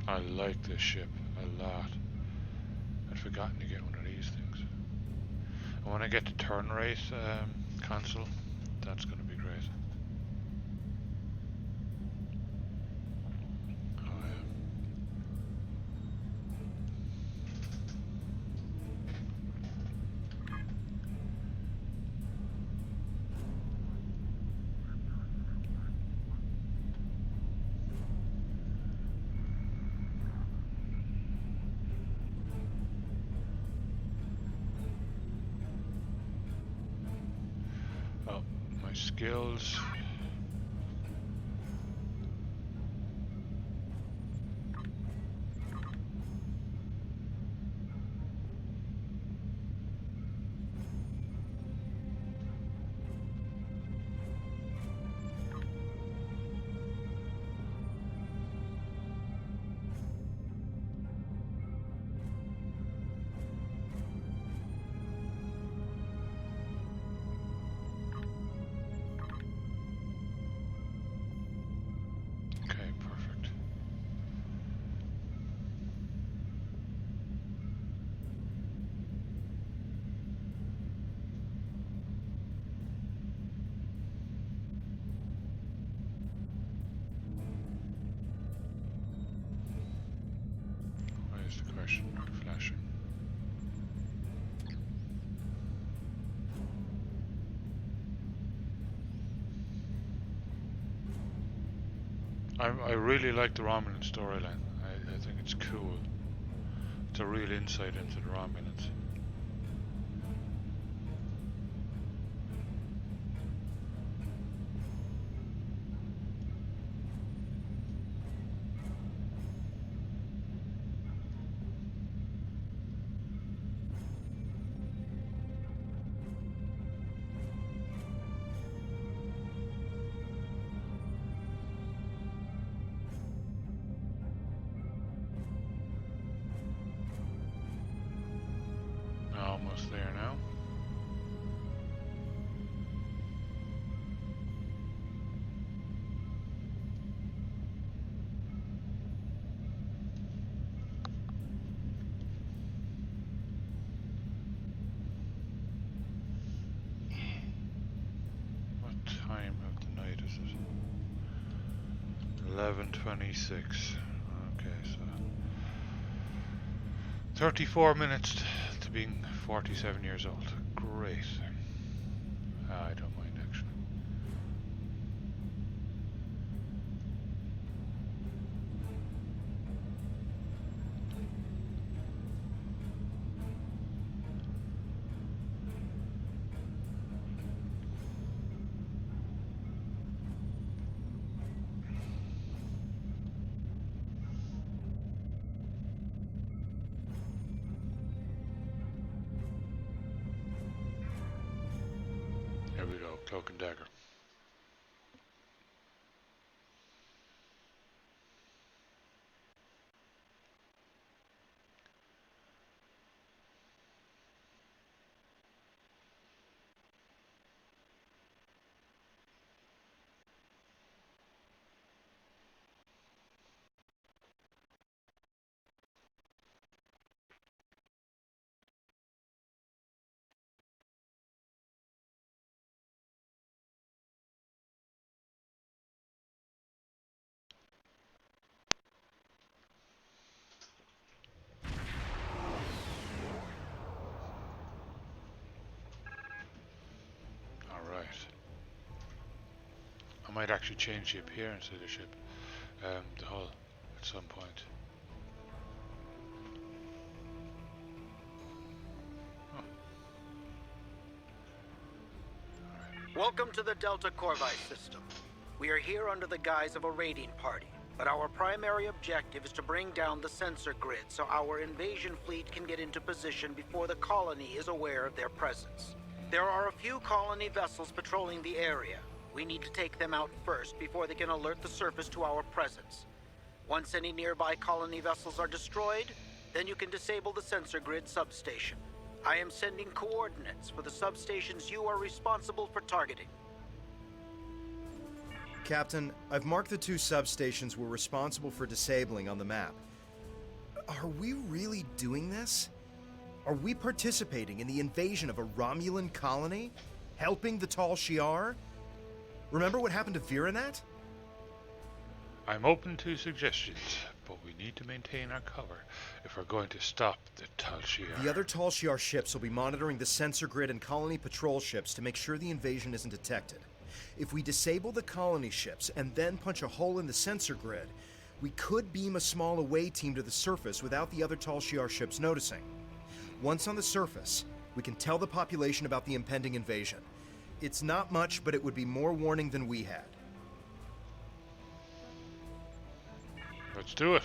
I like this ship a lot. I'd forgotten to get one of these things. And when I get to turn rate console, that's going to be great. Oh yeah. Oh, my skills. Okay, perfect. Why is the question mark flashing? I really like the Romulan storyline. I think it's cool. It's a real insight into the Romulans. 11:26. Okay, so 34 minutes to being 47 years old. Great. I don't mind actually. Here we go, Cloak and Dagger. Alright. I might actually change the appearance of the ship, the hull, at some point. Oh. Welcome to the Delta Corvite system. We are here under the guise of a raiding party, but our primary objective is to bring down the sensor grid so our invasion fleet can get into position before the colony is aware of their presence. There are a few colony vessels patrolling the area. We need to take them out first before they can alert the surface to our presence. Once any nearby colony vessels are destroyed, then you can disable the sensor grid substation. I am sending coordinates for the substations you are responsible for targeting. Captain, I've marked the 2 substations we're responsible for disabling on the map. Are we really doing this? Are we participating in the invasion of a Romulan colony? Helping the Tal Shiar? Remember what happened to Viranet? I'm open to suggestions, but we need to maintain our cover if we're going to stop the Tal Shiar. The other Tal Shiar ships will be monitoring the sensor grid and colony patrol ships to make sure the invasion isn't detected. If we disable the colony ships and then punch a hole in the sensor grid, we could beam a small away team to the surface without the other Tal Shiar ships noticing. Once on the surface, we can tell the population about the impending invasion. It's not much, but it would be more warning than we had. Let's do it.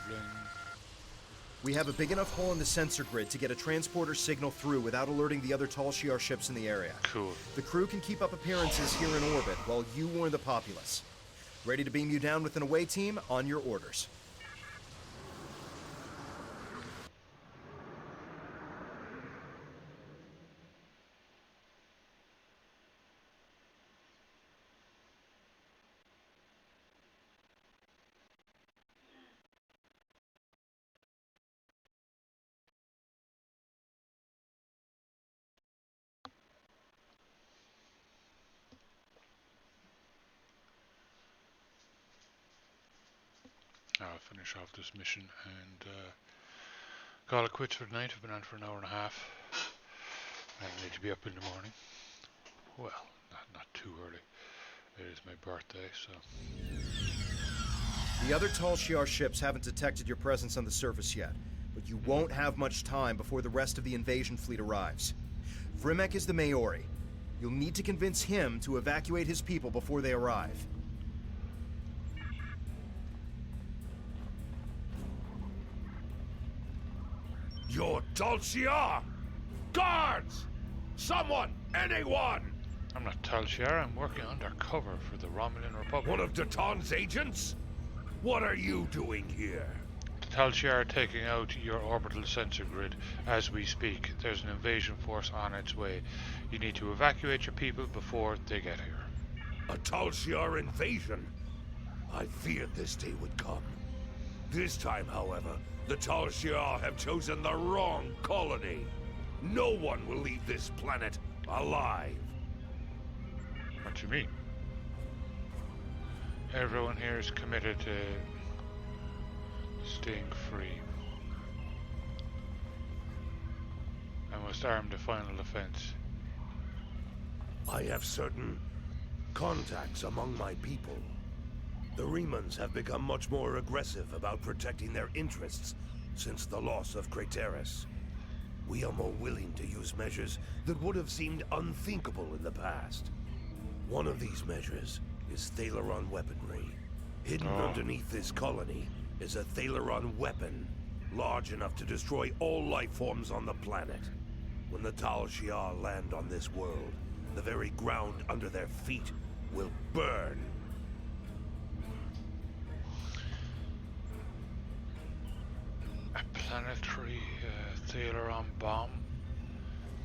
Bling. We have a big enough hole in the sensor grid to get a transporter signal through without alerting the other Tal Shiar ships in the area. Cool. The crew can keep up appearances here in orbit while you warn the populace. Ready to beam you down with an away team? On your orders. I'll finish off this mission and call it quits for the night. I've been on for an hour and a half. I need to be up in the morning. Well, not too early. It is my birthday, so... The other Tal Shiar ships haven't detected your presence on the surface yet, but you won't have much time before the rest of the invasion fleet arrives. Vrimek is the Maori. You'll need to convince him to evacuate his people before they arrive. You're Tal Shiar! Guards! Someone! Anyone! I'm not Tal Shiar, I'm working undercover for the Romulan Republic. One of Datan's agents? What are you doing here? The Tal Shiar are taking out your orbital sensor grid as we speak. There's an invasion force on its way. You need to evacuate your people before they get here. A Tal Shiar invasion? I feared this day would come. This time, however, the Tal Shiar have chosen the wrong colony. No one will leave this planet alive. What do you mean? Everyone here is committed to staying free. I must arm the final defense. I have certain contacts among my people. The Remans have become much more aggressive about protecting their interests since the loss of Craterus. We are more willing to use measures that would have seemed unthinkable in the past. One of these measures is Thalaron weaponry. Hidden underneath this colony is a Thalaron weapon large enough to destroy all life forms on the planet. When the Tal Shiar land on this world, the very ground under their feet will burn. A planetary Thalaron bomb?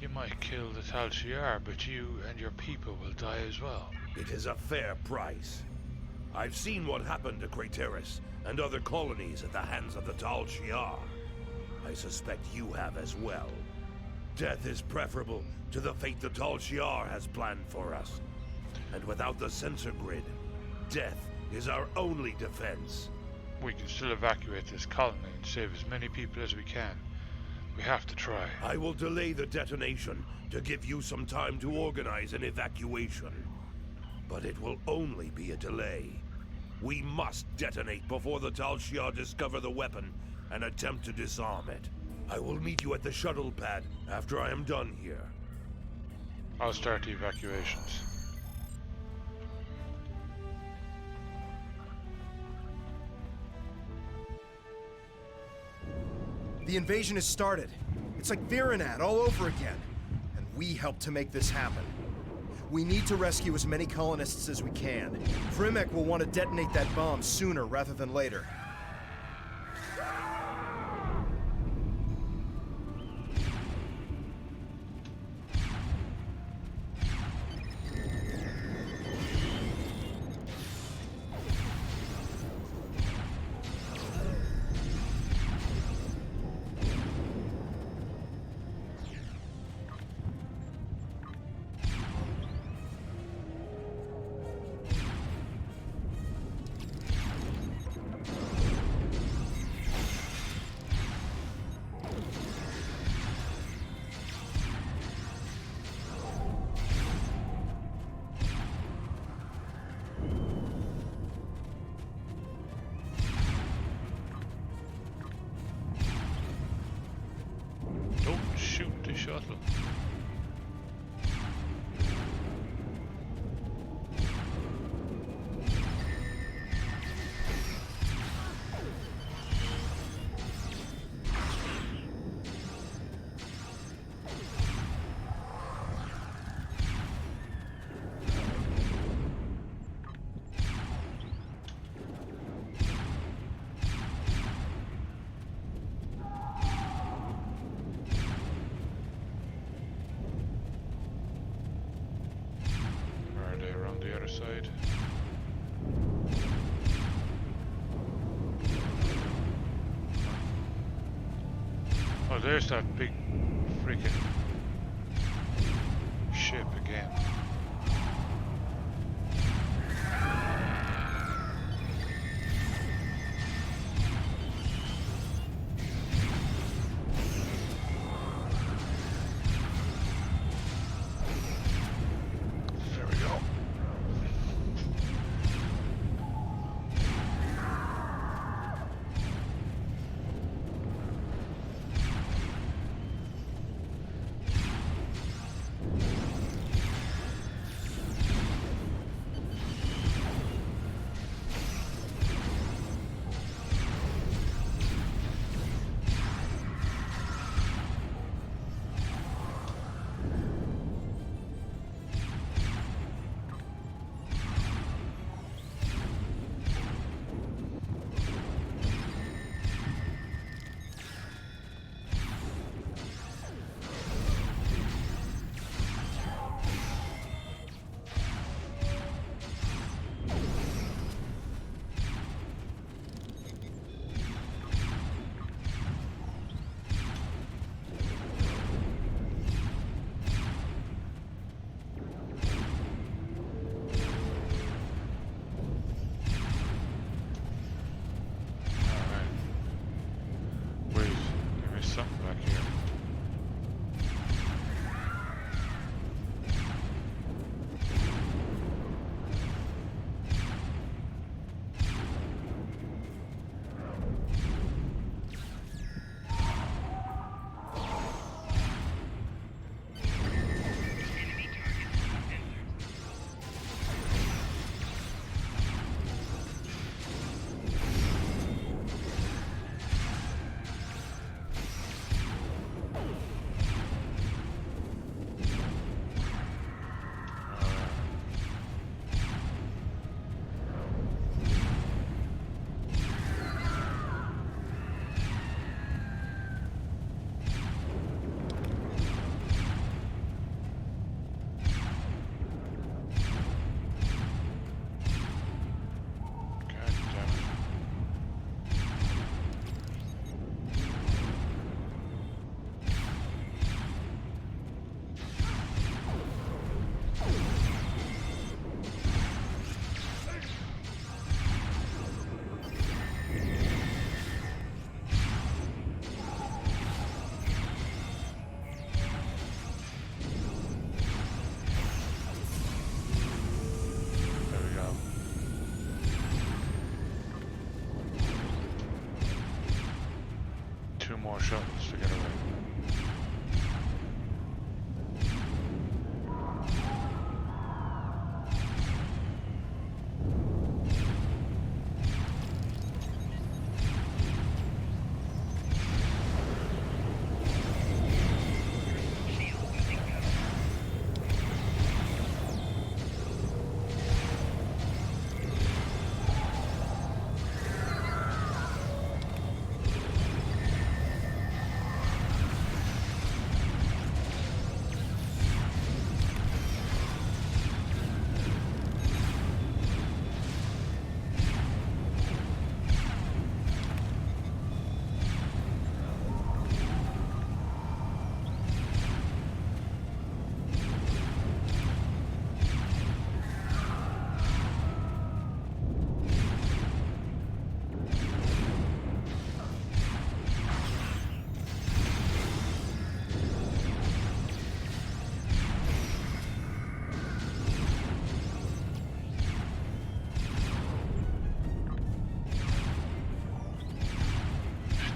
You might kill the Tal Shiar, but you and your people will die as well. It is a fair price. I've seen what happened to Craterus and other colonies at the hands of the Tal Shiar. I suspect you have as well. Death is preferable to the fate the Tal Shiar has planned for us. And without the sensor grid, death is our only defense. We can still evacuate this colony and save as many people as we can. We have to try. I will delay the detonation to give you some time to organize an evacuation. But it will only be a delay. We must detonate before the Tal Shiar discover the weapon and attempt to disarm it. I will meet you at the shuttle pad after I am done here. I'll start the evacuations. The invasion has started. It's like Virenat all over again. And we helped to make this happen. We need to rescue as many colonists as we can. Vrimek will want to detonate that bomb sooner rather than later. Don't shoot the shuttle. there's that big freaking ship again. There we go. More shuttles to get away.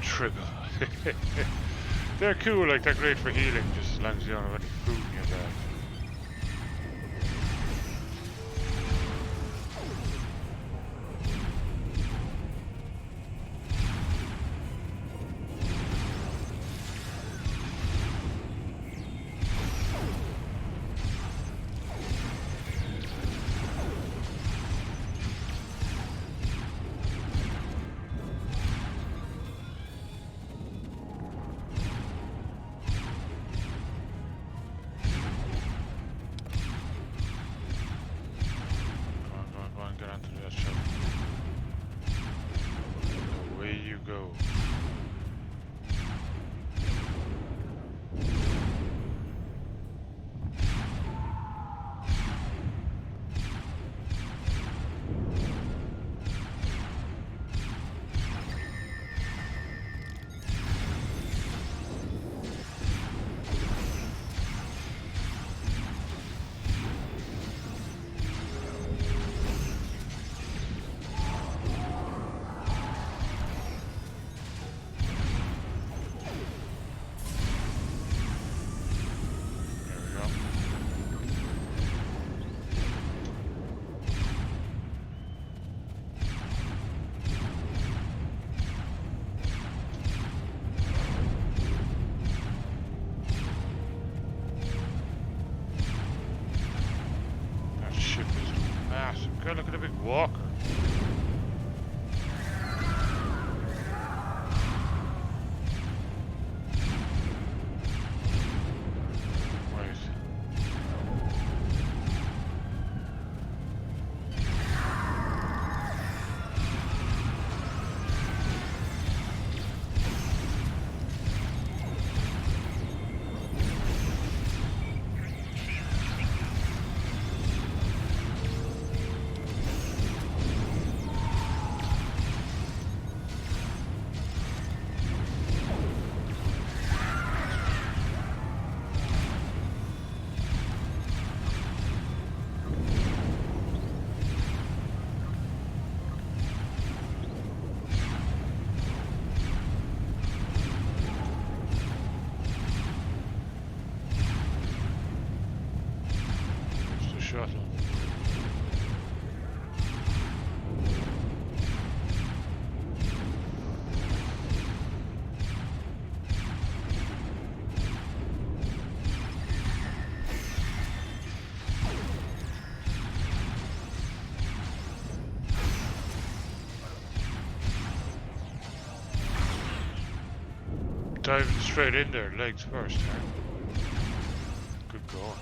Trigger. They're cool, like they're great for healing, just as long as you don't have any food in your bag. God, look at the big walker. Right. It's the shuttle. Diving straight in there, legs first, huh? Good going.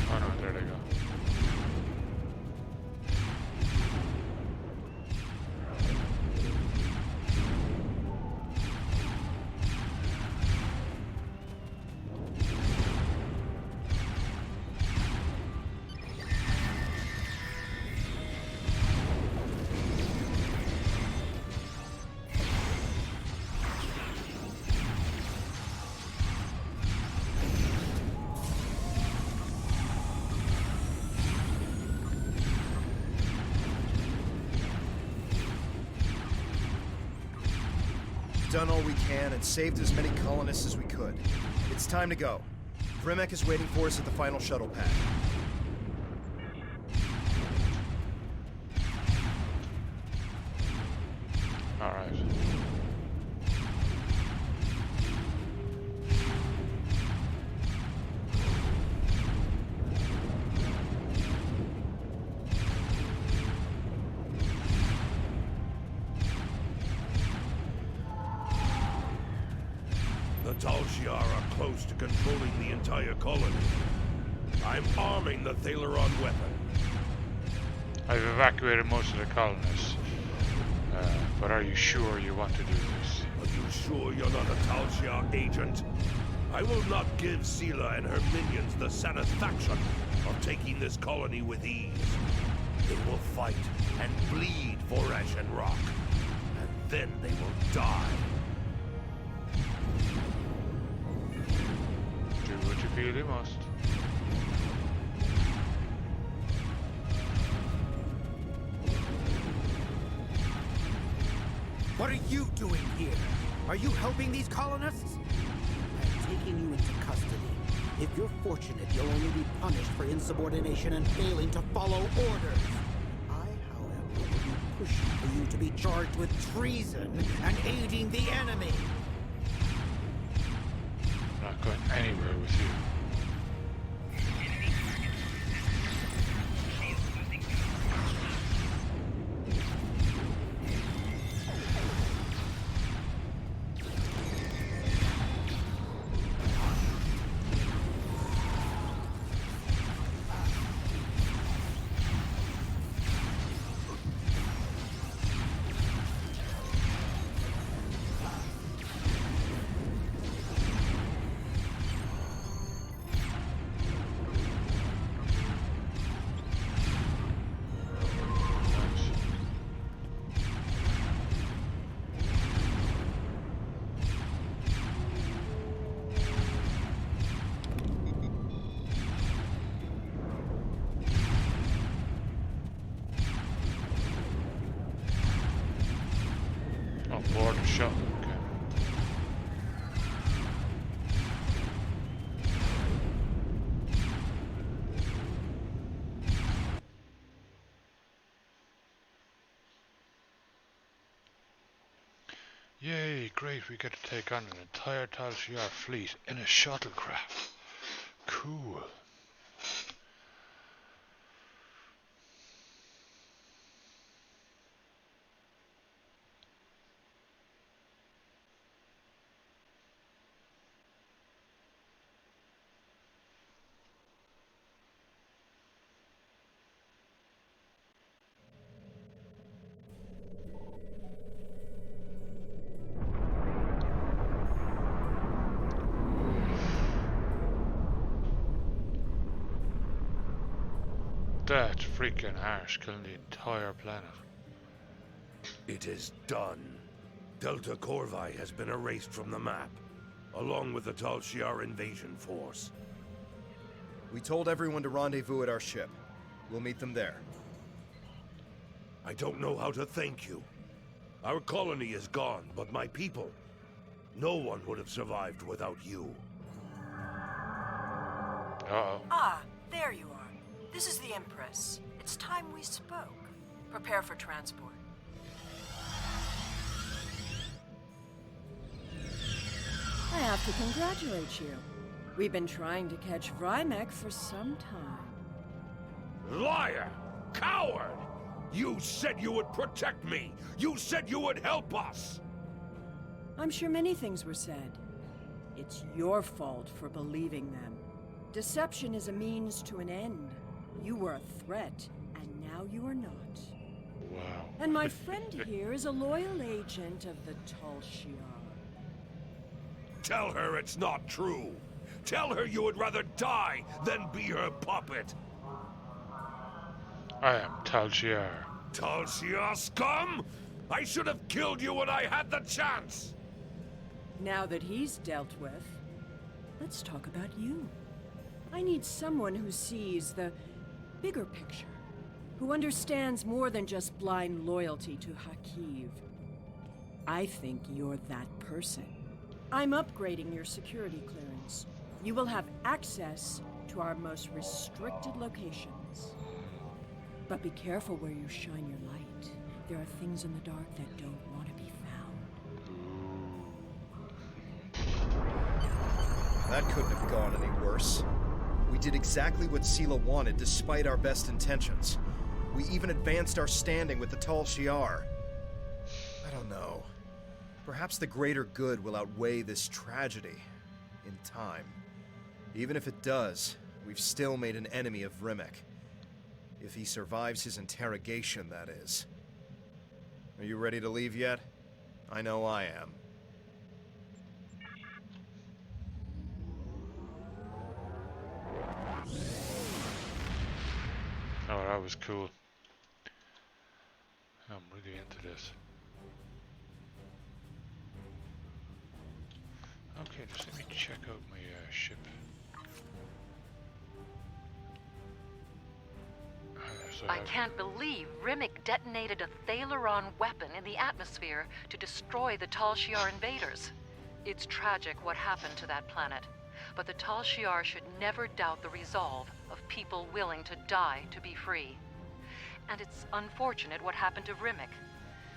Oh no, there they go. Done all we can and saved as many colonists as we could. It's time to go. Vrimek is waiting for us at the final shuttle pad. Alright. The Tal Shiar are close to controlling the entire colony. I'm arming the Thaleron weapon. I've evacuated most of the colonists. But are you sure you want to do this? Are you sure you're not a Tal Shiar agent? I will not give Sela and her minions the satisfaction of taking this colony with ease. They will fight and bleed for Ash and Rock. And then they will die. Do what you feel you must. What are you doing here? Are you helping these colonists? I'm taking you into custody. If you're fortunate, you'll only be punished for insubordination and failing to follow orders. I, however, will be pushing for you to be charged with treason and aiding the enemy. I'm not going anywhere with you. shot. Okay. Yay, great, we get to take on an entire Tal Shiar fleet in a shuttlecraft. Cool. That's freaking harsh, killing the entire planet. It is done. Delta Corvi has been erased from the map, along with the Tal Shiar invasion force. We told everyone to rendezvous at our ship. We'll meet them there. I don't know how to thank you. Our colony is gone, but my people... No one would have survived without you. Uh-oh. Ah, there you are. This is the Empress. It's time we spoke. Prepare for transport. I have to congratulate you. We've been trying to catch Vrymek for some time. Liar! Coward! You said you would protect me! You said you would help us! I'm sure many things were said. It's your fault for believing them. Deception is a means to an end. You were a threat, and now you are not. Wow. And my friend here is a loyal agent of the Tal Shiar. Tell her it's not true. Tell her you would rather die than be her puppet. I am Tal Shiar. Tal Shiar scum! I should have killed you when I had the chance! Now that he's dealt with, let's talk about you. I need someone who sees the bigger picture, who understands more than just blind loyalty to Hakiv. I think you're that person. I'm upgrading your security clearance. You will have access to our most restricted locations. But be careful where you shine your light. There are things in the dark that don't want to be found. That couldn't have gone any worse. We did exactly what Sela wanted despite our best intentions. We even advanced our standing with the Tal Shiar. I don't know. Perhaps the greater good will outweigh this tragedy in time. Even if it does, we've still made an enemy of Vrymek. If he survives his interrogation, that is. Are you ready to leave yet? I know I am. Oh, that was cool. I'm really into this. Okay, just let me check out my ship. So I can't believe Rimmick detonated a Thaleron weapon in the atmosphere to destroy the Tal Shiar invaders. It's tragic what happened to that planet, but the Tal Shiar should never doubt the resolve of people willing to die to be free. And it's unfortunate what happened to Rimmick,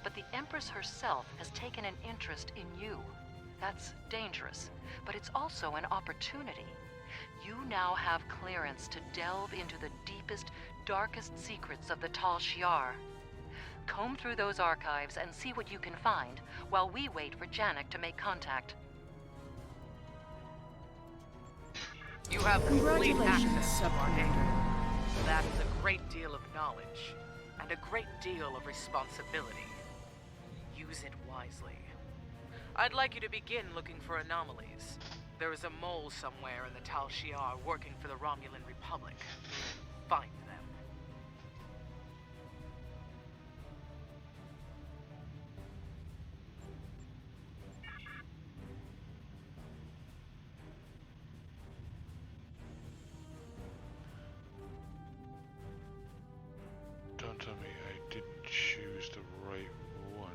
but the Empress herself has taken an interest in you. That's dangerous, but it's also an opportunity. You now have clearance to delve into the deepest, darkest secrets of the Tal Shiar. Comb through those archives and see what you can find while we wait for Janek to make contact. You have complete Congratulations, access to our Sub-Commander. data. That is a great deal of knowledge, and a great deal of responsibility. Use it wisely. I'd like you to begin looking for anomalies. There is a mole somewhere in the Tal Shiar working for the Romulan Republic. Find them. don't tell me I didn't choose the right one.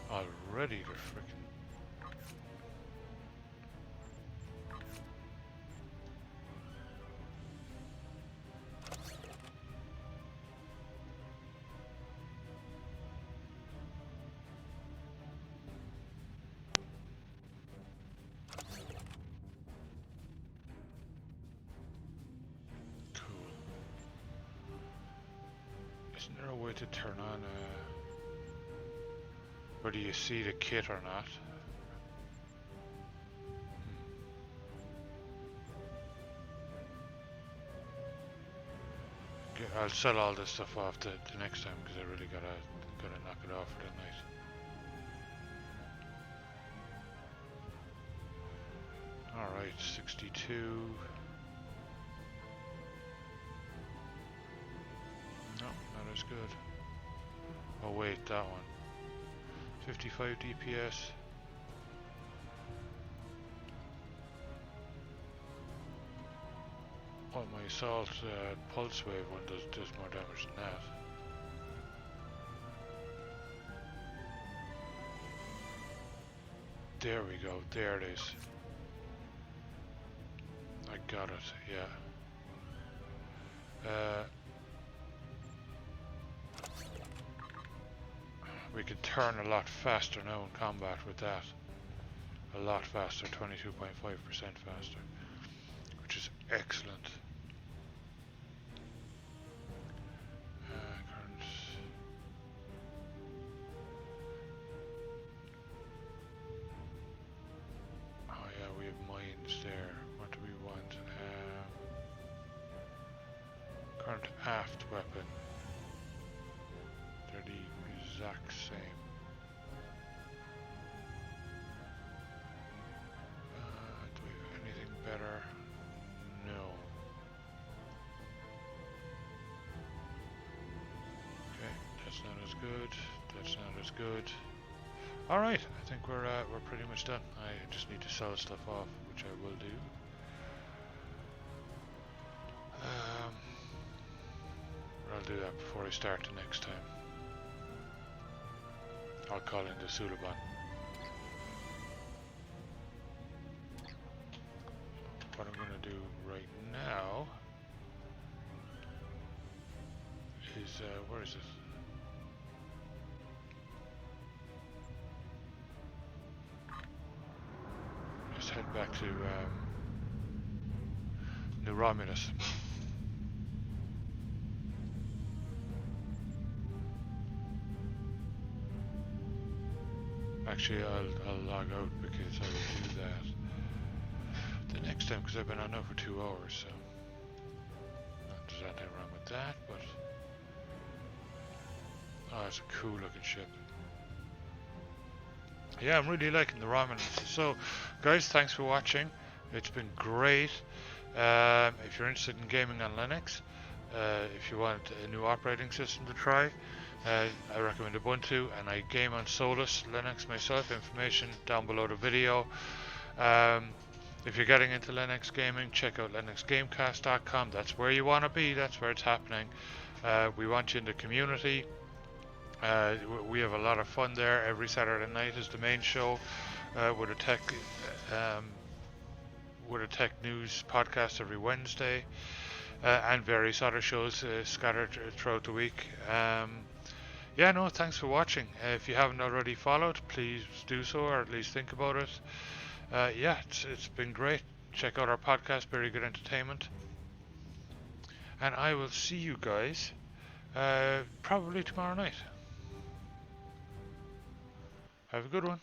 Already they're freaking. Cool. Isn't there a way to turn on whether you see the kit or not? I'll sell all this stuff off the next time because I really gotta knock it off for the night. Alright, 62. No, not as good. Oh wait, that one. 55 DPS. Oh, my assault pulse wave one does more damage than that. There we go, there it is. I got it, yeah. We can turn a lot faster now in combat with that. A lot faster, 22.5% faster. Which is excellent. Current. Oh yeah, we have mines there. What do we want? Current aft weapon. They're the exact same. Do we have anything better? No. Okay, that's not as good. That's not as good. All right, I think we're pretty much done. I just need to sell stuff off, which I will do. I'll do that before I start the next time. I'll call in the Suliban. What I'm going to do right now is, where is it? Just head back to New Romulus. Actually, I'll log out because I will do that the next time because I've been on now for 2 hours, so not there's anything wrong with that, but oh, it's a cool looking ship. Yeah, I'm really liking the Romulans. So, guys, thanks for watching. It's been great. If you're interested in gaming on Linux, if you want a new operating system to try, I recommend Ubuntu, and I game on Solus Linux myself. Information down below the video. If you're getting into Linux gaming, check out linuxgamecast.com. That's where you want to be. That's where it's happening. We want you in the community. We have a lot of fun there. Every Saturday night is the main show with a tech news podcast every Wednesday, and various other shows scattered throughout the week. Yeah, no, thanks for watching. If you haven't already followed, please do so, or at least think about it. Yeah, it's been great. Check out our podcast, Very Good Entertainment. And I will see you guys probably tomorrow night. Have a good one.